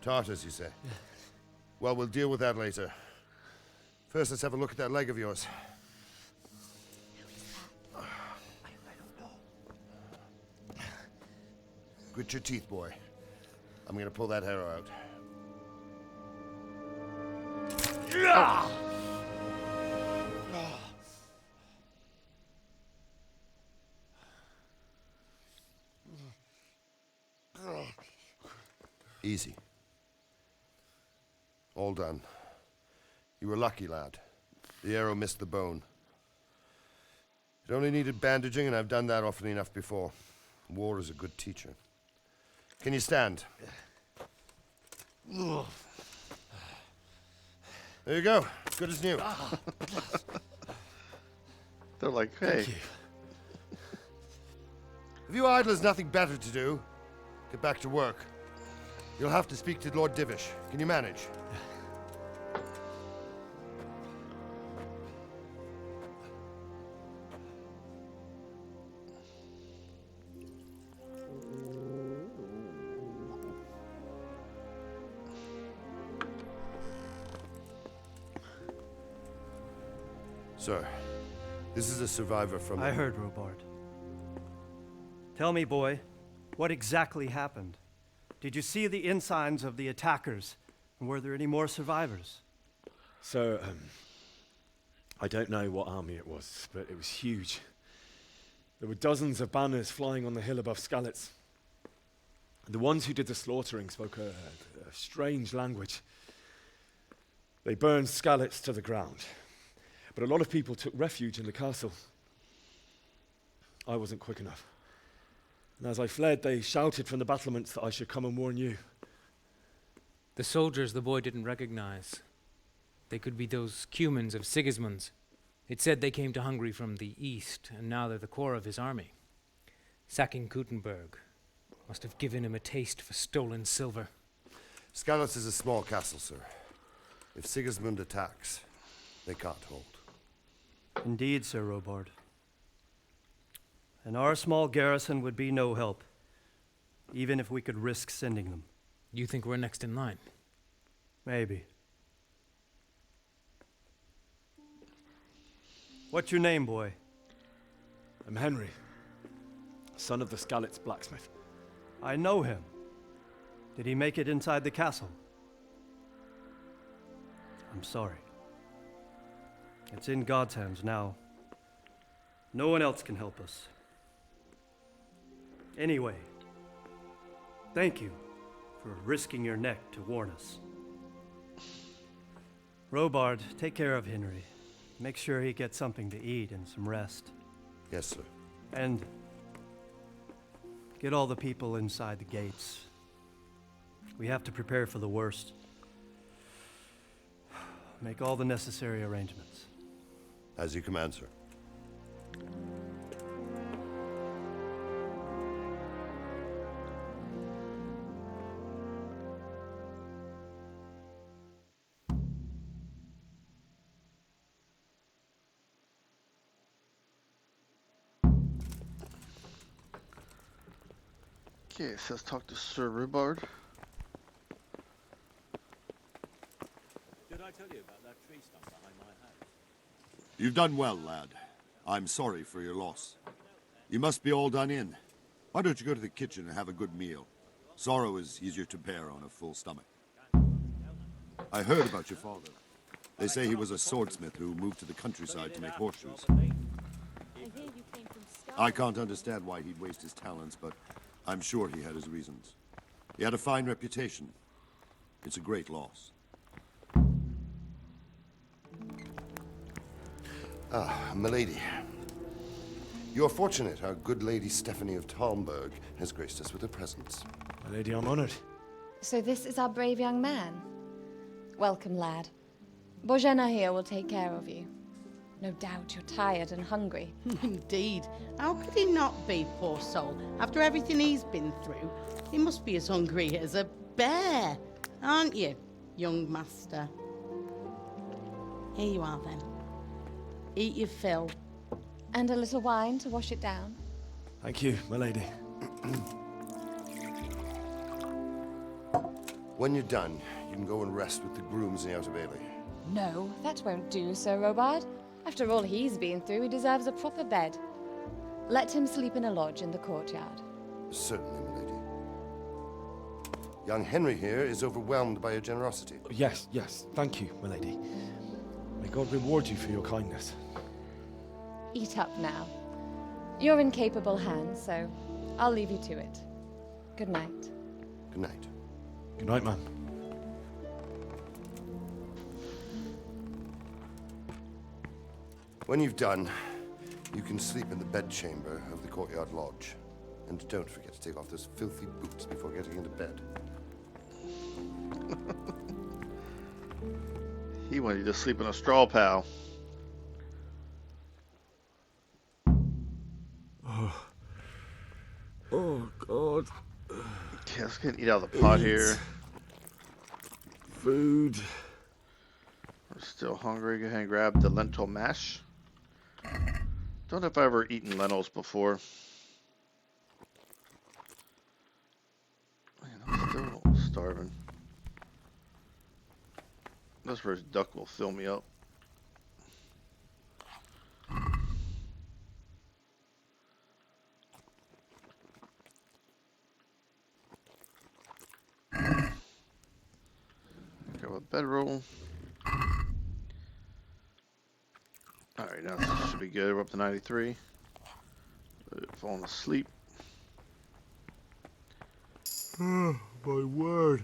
Tartars, you say? Yeah. Well, we'll deal with that later. First, let's have a look at that leg of yours. Grit your teeth, boy. I'm gonna pull that arrow out. Yeah! Easy. All done. You were lucky, lad. The arrow missed the bone. It only needed bandaging, and I've done that often enough before. War is a good teacher. Can you stand? There you go. Good as new. They're like, hey. Thank you. If you idlers nothing better to do, get back to work. You'll have to speak to Lord Divish. Can you manage? Sir, this is a survivor from... I heard, Robard. Tell me, boy, what exactly happened? Did you see the ensigns of the attackers? And were there any more survivors? So, I don't know what army it was, but it was huge. There were dozens of banners flying on the hill above Skalitz. The ones who did the slaughtering spoke a strange language. They burned Skalitz to the ground. But a lot of people took refuge in the castle. I wasn't quick enough. And as I fled, they shouted from the battlements that I should come and warn you. The soldiers the boy didn't recognize. They could be those Cumans of Sigismund's. It said they came to Hungary from the east, and now they're the core of his army. Sacking Kuttenberg must have given him a taste for stolen silver. Skalitz is a small castle, sir. If Sigismund attacks, they can't hold. Indeed, Sir Robard. And our small garrison would be no help, even if we could risk sending them. You think we're next in line? Maybe. What's your name, boy? I'm Henry, son of the Skalitz blacksmith. I know him. Did he make it inside the castle? I'm sorry. It's in God's hands now. No one else can help us. Anyway, thank you for risking your neck to warn us. Robard, take care of Henry. Make sure he gets something to eat and some rest. Yes, sir. And get all the people inside the gates. We have to prepare for the worst. Make all the necessary arrangements. As you command, sir. Okay, so let's talk to Sir Rhubarb. Did I tell you about that tree stump behind my house? You've done well, lad. I'm sorry for your loss. You must be all done in. Why don't you go to the kitchen and have a good meal? Sorrow is easier to bear on a full stomach. I heard about your father. They say he was a swordsmith who moved to the countryside to make horseshoes. I can't understand why he'd waste his talents, but I'm sure he had his reasons. He had a fine reputation. It's a great loss. Ah, milady. You're fortunate our good lady Stephanie of Talmberg has graced us with her presence. My lady, I'm honored. So this is our brave young man. Welcome, lad. Bozhena here will take care of you. No doubt you're tired and hungry. Indeed. How could he not be, poor soul? After everything he's been through, he must be as hungry as a bear, aren't you, young master? Here you are, then. Eat your fill. And a little wine to wash it down. Thank you, my lady. When you're done, you can go and rest with the grooms in the Outer Bailey. No, that won't do, Sir Robard. After all he's been through, he deserves a proper bed. Let him sleep in a lodge in the courtyard. Certainly, milady. Young Henry here is overwhelmed by your generosity. Yes, yes. Thank you, my lady. May God reward you for your kindness. Eat up now. You're in capable hands, so I'll leave you to it. Good night. Good night. Good night, ma'am. When you've done, you can sleep in the bedchamber of the courtyard lodge. And don't forget to take off those filthy boots before getting into bed. He wanted you to sleep in a straw pile. Oh, God. Okay, let's get eat out of the pot here. Food. We're still hungry. Go ahead and grab the lentil mash. Don't know if I've ever eaten lentils before. Man, I'm still starving. This roast duck will fill me up. Grab a bedroll. Alright, now this should be good. We're up to 93. Falling asleep. Oh, my word.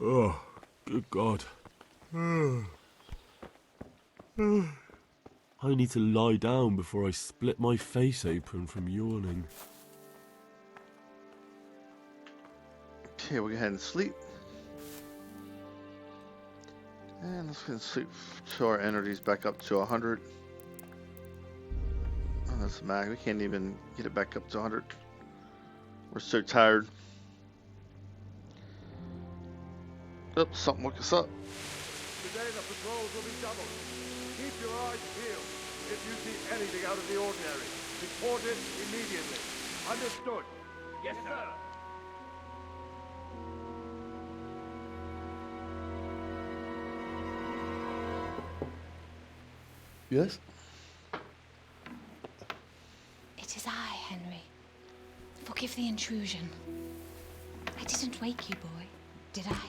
Oh, good God. I need to lie down before I split my face open from yawning. Okay, we'll go ahead and sleep. And let's go and sleep till our energy's back up to 100. Oh, that's max. We can't even get it back up to 100. We're so tired. Oops, something woke us up. Today the patrols will be doubled. Keep your eyes peeled. If you see anything out of the ordinary, report it immediately. Understood? Yes, sir. Yes? It is I, Henry. Forgive the intrusion. I didn't wake you, boy, did I?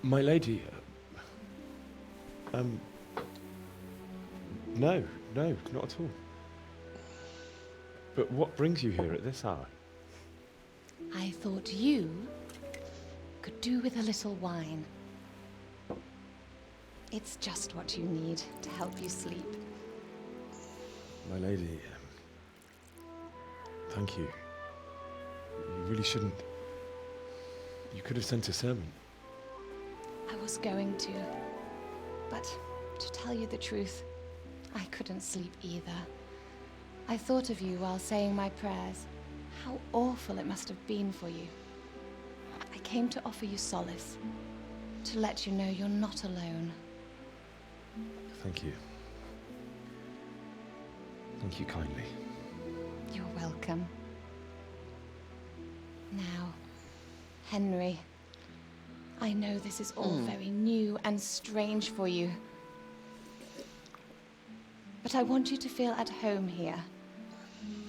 My lady, no, not at all. But what brings you here at this hour? I thought you could do with a little wine. It's just what you need to help you sleep. My lady, thank you. You really shouldn't. You could have sent a servant. I was going to, but to tell you the truth, I couldn't sleep either. I thought of you while saying my prayers. How awful it must have been for you. I came to offer you solace, to let you know you're not alone. Thank you. Thank you kindly. You're welcome. Now, Henry, I know this is all very new and strange for you. But I want you to feel at home here.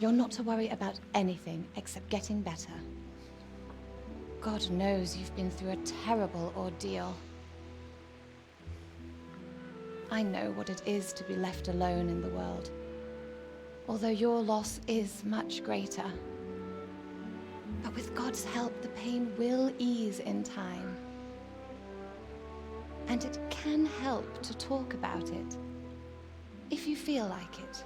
You're not to worry about anything except getting better. God knows you've been through a terrible ordeal. I know what it is to be left alone in the world, although your loss is much greater. But with God's help, the pain will ease in time. And it can help to talk about it, if you feel like it.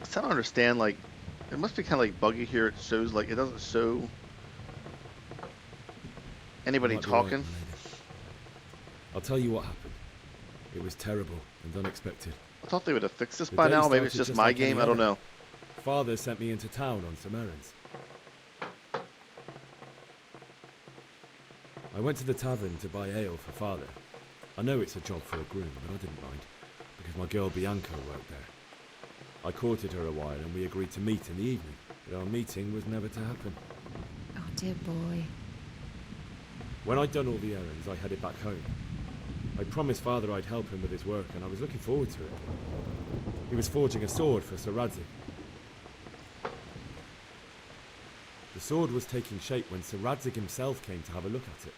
I don't understand, like, it must be kind of like buggy here. It shows, like, it doesn't show anybody talking. Right, I'll tell you what happened. It was terrible and unexpected. I thought they would have fixed this The by day now. Maybe it's started just my like any game. I don't other. know. Father sent me into town on some errands. I went to the tavern to buy ale for Father. I know it's a job for a groom, but I didn't mind, because my girl Bianca worked there. I courted her a while and we agreed to meet in the evening, but our meeting was never to happen. Oh, dear boy. When I'd done all the errands, I headed back home. I promised Father I'd help him with his work, and I was looking forward to it. He was forging a sword for Sir Radzik. The sword was taking shape when Sir Radzik himself came to have a look at it.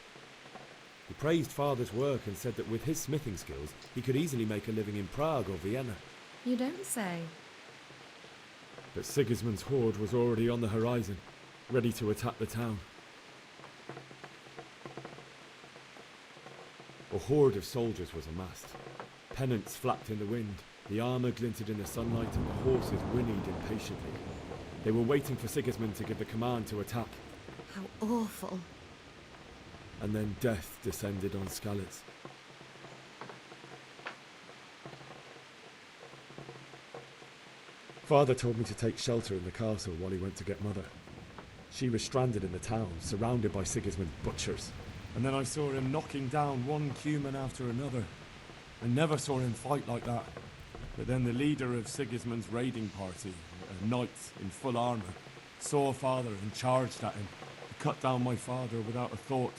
He praised Father's work and said that with his smithing skills, he could easily make a living in Prague or Vienna. You don't say. But Sigismund's horde was already on the horizon, ready to attack the town. A horde of soldiers was amassed. Pennants flapped in the wind, the armour glinted in the sunlight, and the horses whinnied impatiently. They were waiting for Sigismund to give the command to attack. How awful. And then death descended on Skalitz. Father told me to take shelter in the castle while he went to get Mother. She was stranded in the town, surrounded by Sigismund's butchers. And then I saw him knocking down one Cuman after another. I never saw him fight like that. But then the leader of Sigismund's raiding party, a knight in full armour, saw Father and charged at him. He cut down my father without a thought.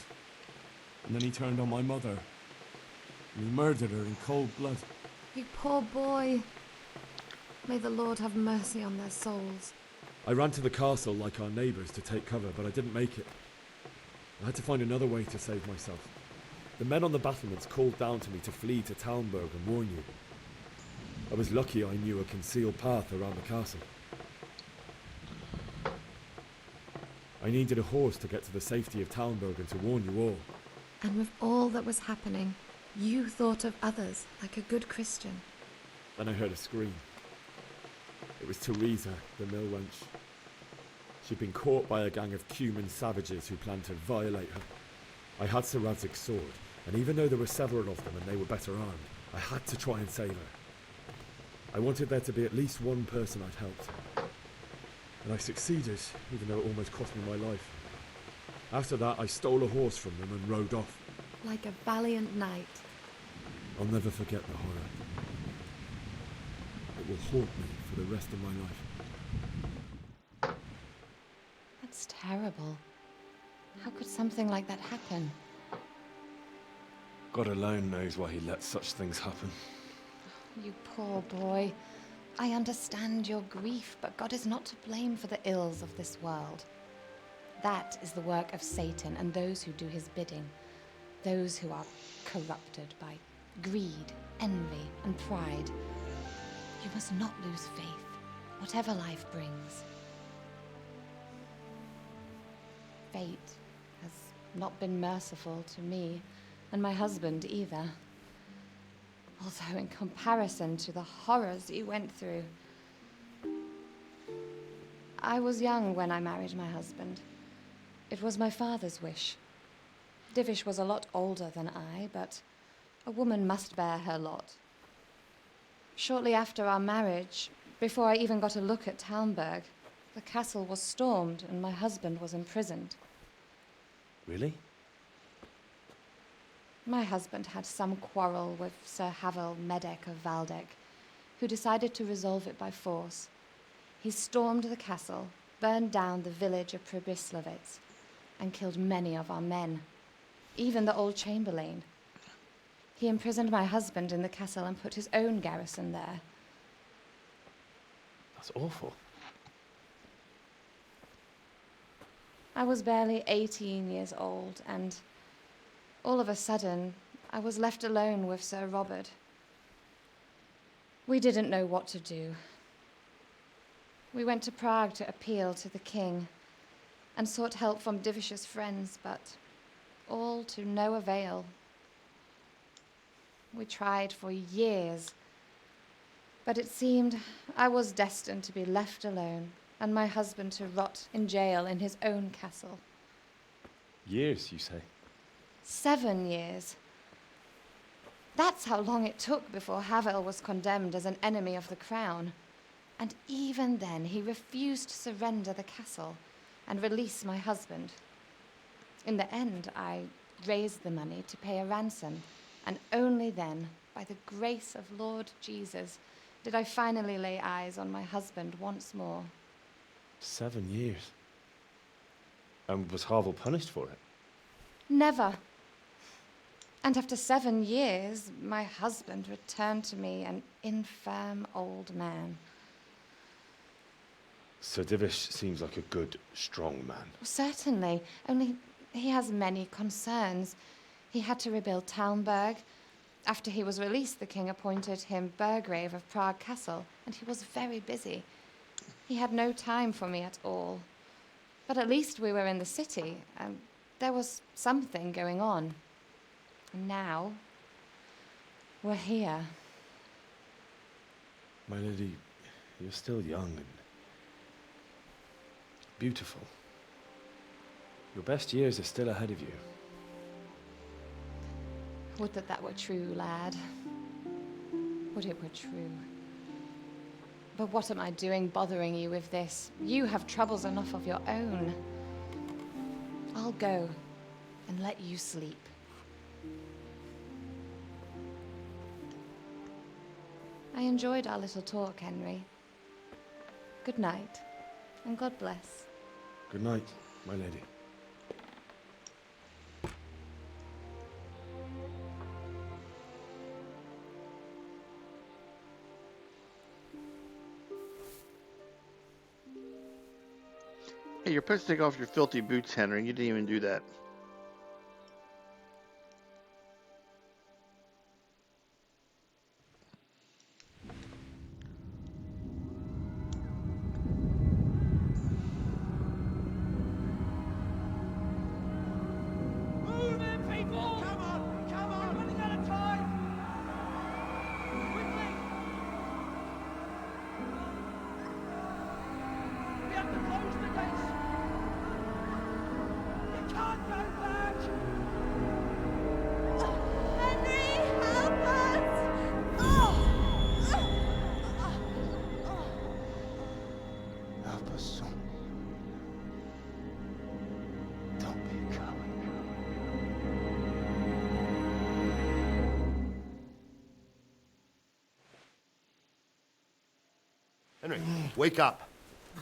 And then he turned on my mother. And he murdered her in cold blood. You poor boy. May the Lord have mercy on their souls. I ran to the castle like our neighbours to take cover, but I didn't make it. I had to find another way to save myself. The men on the battlements called down to me to flee to Talmberg and warn you. I was lucky I knew a concealed path around the castle. I needed a horse to get to the safety of Talmberg and to warn you all. And with all that was happening, you thought of others like a good Christian. Then I heard a scream. It was Teresa, the mill wench. She'd been caught by a gang of Cuman savages who planned to violate her. I had Sir Radzig's sword, and even though there were several of them and they were better armed, I had to try and save her. I wanted there to be at least one person I'd helped. And I succeeded, even though it almost cost me my life. After that, I stole a horse from them and rode off. Like a valiant knight. I'll never forget the horror. It will haunt me for the rest of my life. That's terrible. How could something like that happen? God alone knows why he lets such things happen. You poor boy. I understand your grief, but God is not to blame for the ills of this world. That is the work of Satan and those who do his bidding. Those who are corrupted by greed, envy, and pride. You must not lose faith, whatever life brings. Fate has not been merciful to me, and my husband either. Although in comparison to the horrors you went through. I was young when I married my husband. It was my father's wish. Divish was a lot older than I, but a woman must bear her lot. Shortly after our marriage, before I even got a look at Talmberg, the castle was stormed and my husband was imprisoned. Really? My husband had some quarrel with Sir Havel Medek of Valdek, who decided to resolve it by force. He stormed the castle, burned down the village of Pribyslavitz, and killed many of our men, even the old chamberlain. He imprisoned my husband in the castle and put his own garrison there. That's awful. I was barely 18 years old, and all of a sudden, I was left alone with Sir Robert. We didn't know what to do. We went to Prague to appeal to the king and sought help from Divish's friends, but all to no avail. We tried for years, but it seemed I was destined to be left alone and my husband to rot in jail in his own castle. Years, you say? 7 years. That's how long it took before Havel was condemned as an enemy of the crown. And even then, he refused to surrender the castle and release my husband. In the end, I raised the money to pay a ransom, and only then, by the grace of Lord Jesus, did I finally lay eyes on my husband once more. 7 years? And was Havel punished for it? Never. And after 7 years, my husband returned to me an infirm old man. Sir Divish seems like a good, strong man. Certainly, only he has many concerns. He had to rebuild Talmberg. After he was released, the king appointed him Burgrave of Prague Castle, and he was very busy. He had no time for me at all. But at least we were in the city, and there was something going on. And now, we're here. My lady, you're still young and beautiful. Your best years are still ahead of you. Would that that were true, lad. Would it were true. But what am I doing bothering you with this? You have troubles enough of your own. I'll go and let you sleep. I enjoyed our little talk, Henry. Good night, and God bless. Good night, my lady. Hey, you're supposed to take off your filthy boots, Henry. You didn't even do that. Move in, people! Come on! Come on! We're running out of time! Quickly! We have to close the gates! You can't go back! Henry, help us! Help us, son. Don't be a coward. Henry, wake up.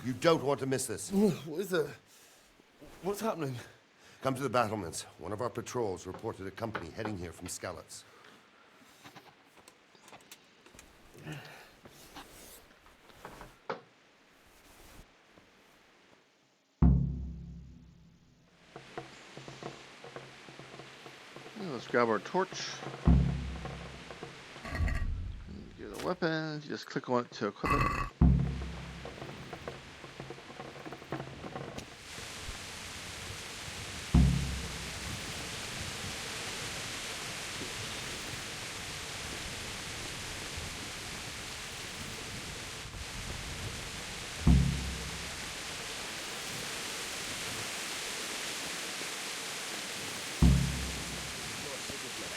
You don't want to miss this. What is it? What's happening? Come to the battlements. One of our patrols reported a company heading here from Skalitz. Let's grab our torch. Get the weapons. You just click on it to equip it.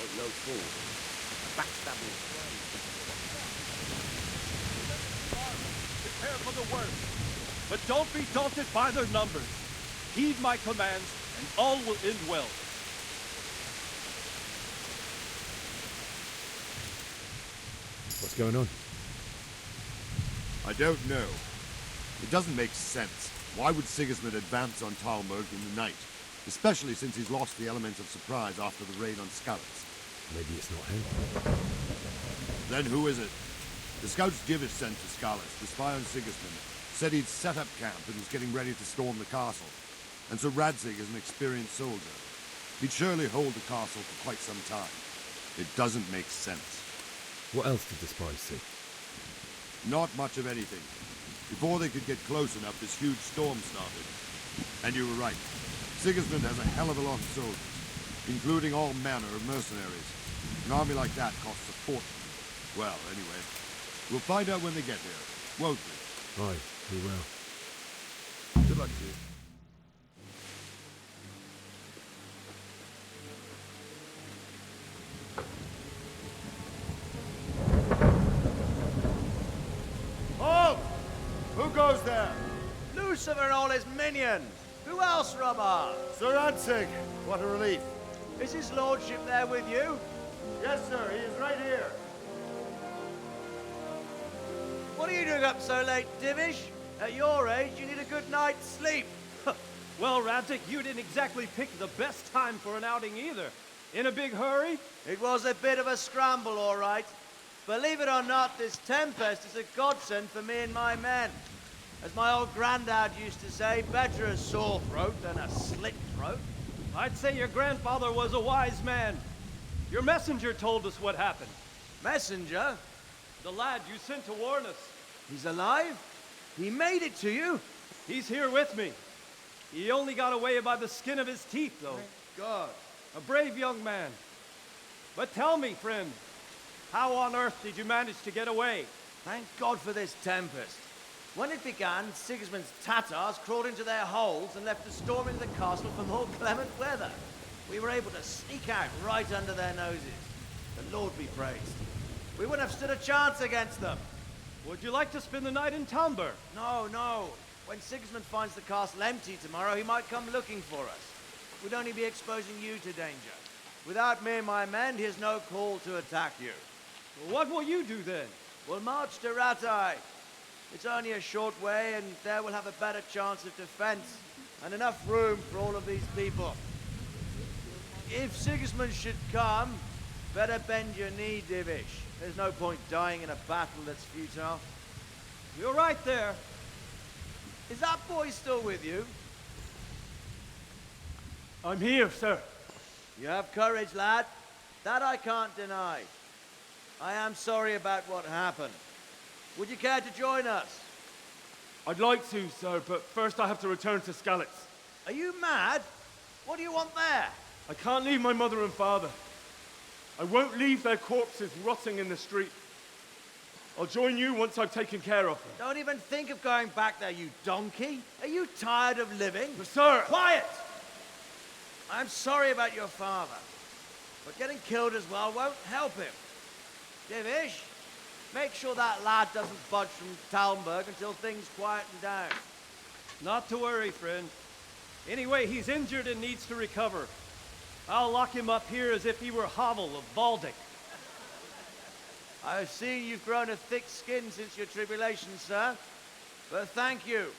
Ain't no fool. A backstabbing swine. Prepare for the worst, but don't be daunted by their numbers. Heed my commands, and all will end well. What's going on? I don't know. It doesn't make sense. Why would Sigismund advance on Talmberg in the night? Especially since he's lost the element of surprise after the raid on Skalitz. Maybe it's not him. Then who is it? The scouts Divish sent to Skalitz to spy on Sigismund said he'd set up camp and was getting ready to storm the castle. And so Radzig is an experienced soldier. He'd surely hold the castle for quite some time. It doesn't make sense. What else did the spies see? Not much of anything. Before they could get close enough, this huge storm started. And you were right. Sigismund has a hell of a lot of soldiers, including all manner of mercenaries. An army like that costs a fortune. Well, anyway, we'll find out when they get here, won't we? Aye, we will. Good luck to you. Halt! Who goes there? Lucifer and all his minions. Who else, Robber? Sir Radzig, what a relief. Is his lordship there with you? Yes, sir, he is right here. What are you doing up so late, Divish? At your age, you need a good night's sleep. Well, Radzig, you didn't exactly pick the best time for an outing either. In a big hurry? It was a bit of a scramble, all right. Believe it or not, this tempest is a godsend for me and my men. As my old granddad used to say, better a sore throat than a slit throat. I'd say your grandfather was a wise man. Your messenger told us what happened. Messenger? The lad you sent to warn us. He's alive? He made it to you? He's here with me. He only got away by the skin of his teeth, though. Thank God. A brave young man. But tell me, friend, how on earth did you manage to get away? Thank God for this tempest. When it began, Sigismund's Tatars crawled into their holes and left us storming the castle for more clement weather. We were able to sneak out right under their noses. The Lord be praised. We wouldn't have stood a chance against them. Would you like to spend the night in Talmberg? No, no. When Sigismund finds the castle empty tomorrow, he might come looking for us. We'd only be exposing you to danger. Without me and my men, he has no call to attack you. Well, what will you do then? We'll march to Ratai. It's only a short way, and there we'll have a better chance of defense and enough room for all of these people. If Sigismund should come, better bend your knee, Divish. There's no point dying in a battle that's futile. You're right there. Is that boy still with you? I'm here, sir. You have courage, lad. That I can't deny. I am sorry about what happened. Would you care to join us? I'd like to, sir, but first I have to return to Skalitz. Are you mad? What do you want there? I can't leave my mother and father. I won't leave their corpses rotting in the street. I'll join you once I've taken care of them. Don't even think of going back there, you donkey. Are you tired of living? But sir! Quiet! I'm sorry about your father, but getting killed as well won't help him. Divish, make sure that lad doesn't budge from Talmberg until things quieten down. Not to worry, friend. Anyway, he's injured and needs to recover. I'll lock him up here as if he were Havel of Baldic. I've seen you've grown a thick skin since your tribulation, sir. But thank you.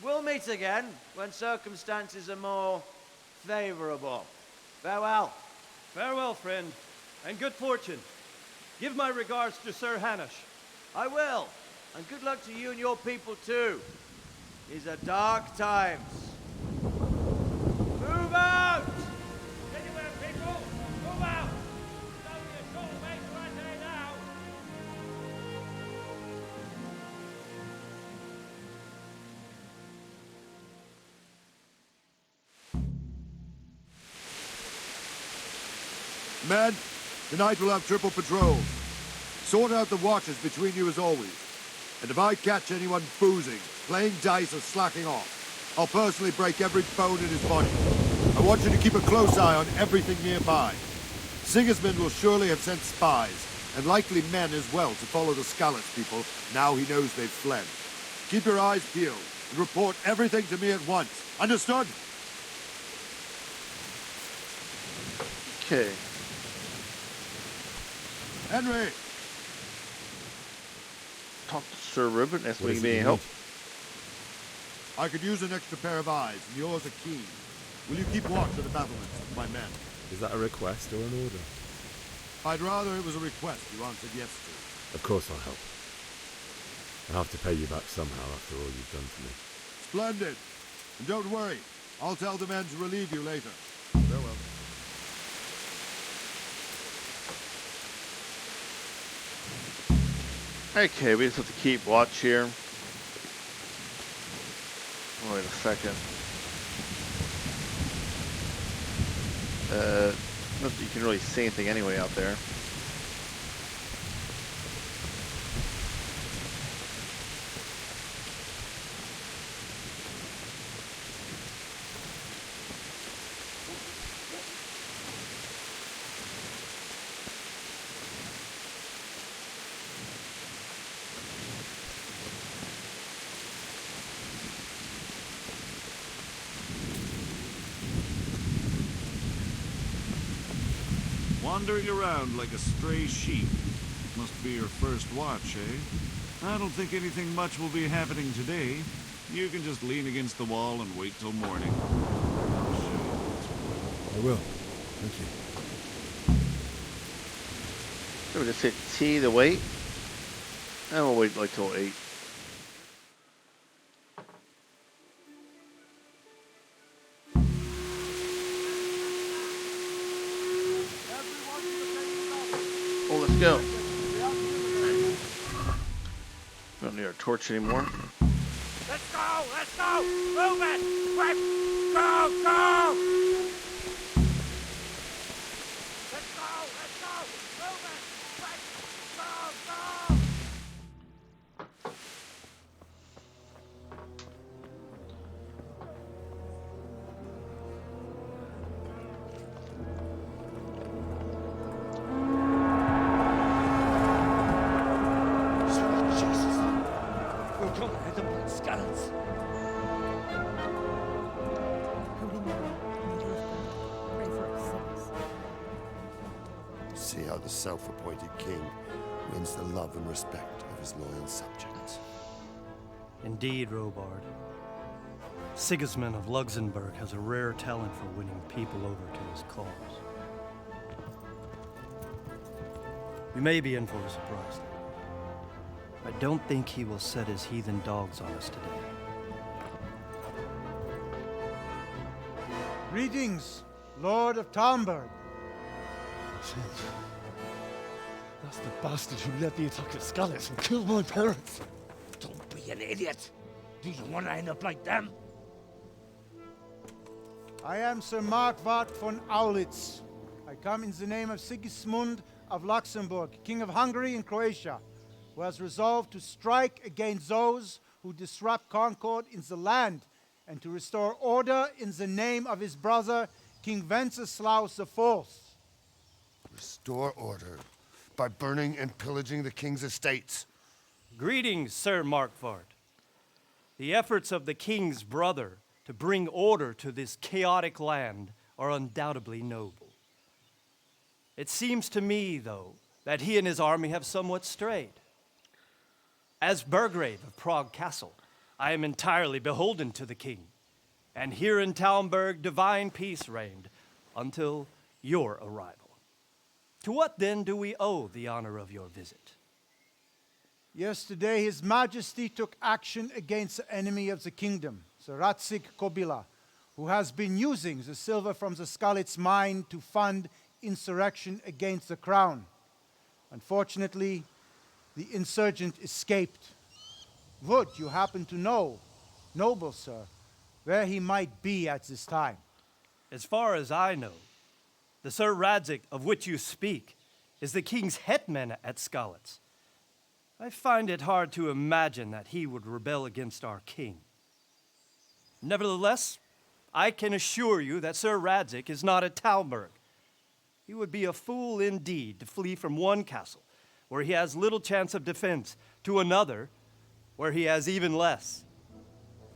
We'll meet again when circumstances are more favorable. Farewell. Farewell, friend, and good fortune. Give my regards to Sir Hanush. I will. And good luck to you and your people, too. These are dark times. Move out! Anywhere, people! Move out! It's only a short way to Ratai now! Men, tonight we'll have triple patrols. Sort out the watches between you as always. And if I catch anyone boozing, playing dice or slacking off, I'll personally break every bone in his body. I want you to keep a close eye on everything nearby. Sigismund will surely have sent spies, and likely men as well, to follow the Skalitz people now he knows they've fled. Keep your eyes peeled, and report everything to me at once. Understood? Okay. Henry! Talk to Sir Reuben, ask What me is if it he you need help. I could use an extra pair of eyes, and yours are keen. Will you keep watch of the battlements with my men? Is that a request or an order? I'd rather it was a request you answered yes to. Of course I'll help. I'll have to pay you back somehow after all you've done for me. Splendid. And don't worry, I'll tell the men to relieve you later. Farewell. Okay, we just have to keep watch here. Wait a second. Not that you can really see anything anyway out there. Wandering around like a stray sheep. Must be your first watch, eh? I don't think anything much will be happening today. You can just lean against the wall and wait till morning. I will. Thank you. So we just hit T to wait. And we'll wait like till 8. Oh, let's go. We don't need our torch anymore. Let's go! Let's go! Move it! Quick! Go! Go! Let's go! Scallops. Holy Mary, Lady of God, pray for us sinners. See how the self-appointed king wins the love and respect of his loyal subjects. Indeed, Robard. Sigismund of Luxembourg has a rare talent for winning people over to his cause. We may be in for a surprise, though. I don't think he will set his heathen dogs on us today. Greetings, Lord of Talmberg. That's the bastard who led the attack at Skalitz and killed my parents. Don't be an idiot. Do you want to end up like them? I am Sir Markwart von Aulitz. I come in the name of Sigismund of Luxembourg, King of Hungary and Croatia, who has resolved to strike against those who disrupt concord in the land and to restore order in the name of his brother, King Wenceslaus IV. Restore order by burning and pillaging the king's estates. Greetings, Sir Markwart. The efforts of the king's brother to bring order to this chaotic land are undoubtedly noble. It seems to me, though, that he and his army have somewhat strayed. As Burgrave of Prague Castle, I am entirely beholden to the king, and here in Talmberg divine peace reigned until your arrival. To what then do we owe the honor of your visit? Yesterday, His Majesty took action against the enemy of the kingdom, Sir Ratzik Kobila, who has been using the silver from the Skalitz mine to fund insurrection against the crown. Unfortunately, the insurgent escaped. Would you happen to know, noble sir, where he might be at this time? As far as I know, the Sir Radzik of which you speak is the king's hetman at Skalitz. I find it hard to imagine that he would rebel against our king. Nevertheless, I can assure you that Sir Radzik is not at Talmberg. He would be a fool indeed to flee from one castle where he has little chance of defense to another where he has even less.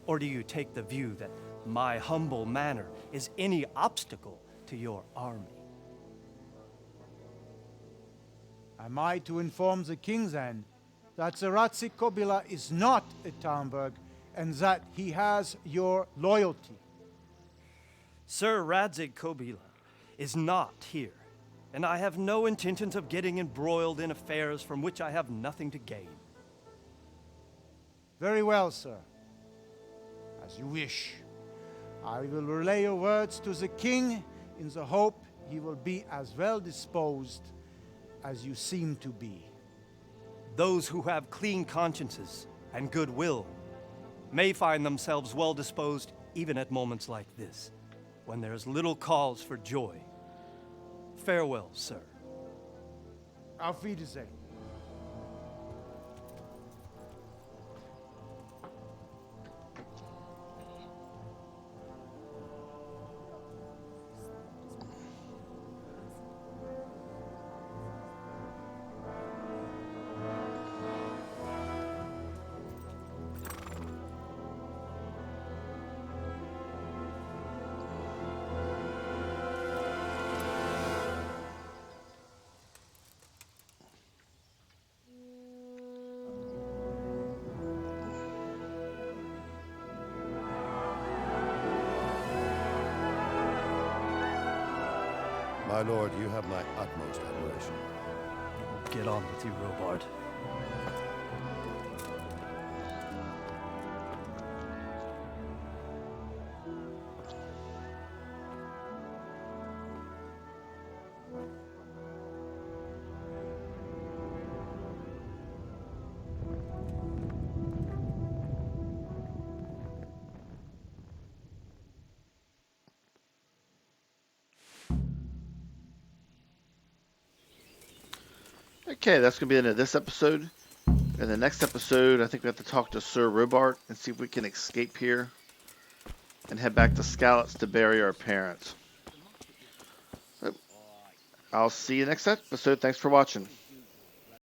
Or do you take the view that my humble manner is any obstacle to your army? Am I to inform the king then that Sir Ratzik Kobila is not at Talmberg and that he has your loyalty? Sir Radzik Kobila is not here, and I have no intentions of getting embroiled in affairs from which I have nothing to gain. Very well, sir. As you wish. I will relay your words to the king in the hope he will be as well disposed as you seem to be. Those who have clean consciences and goodwill may find themselves well disposed even at moments like this, when there is little cause for joy. Farewell, sir. Auf Wiedersehen. My lord, you have my utmost admiration. Get on with you, Robard. Okay, that's going to be the end of this episode. In the next episode, I think we have to talk to Sir Robart and see if we can escape here and head back to Skalitz to bury our parents. I'll see you next episode. Thanks for watching.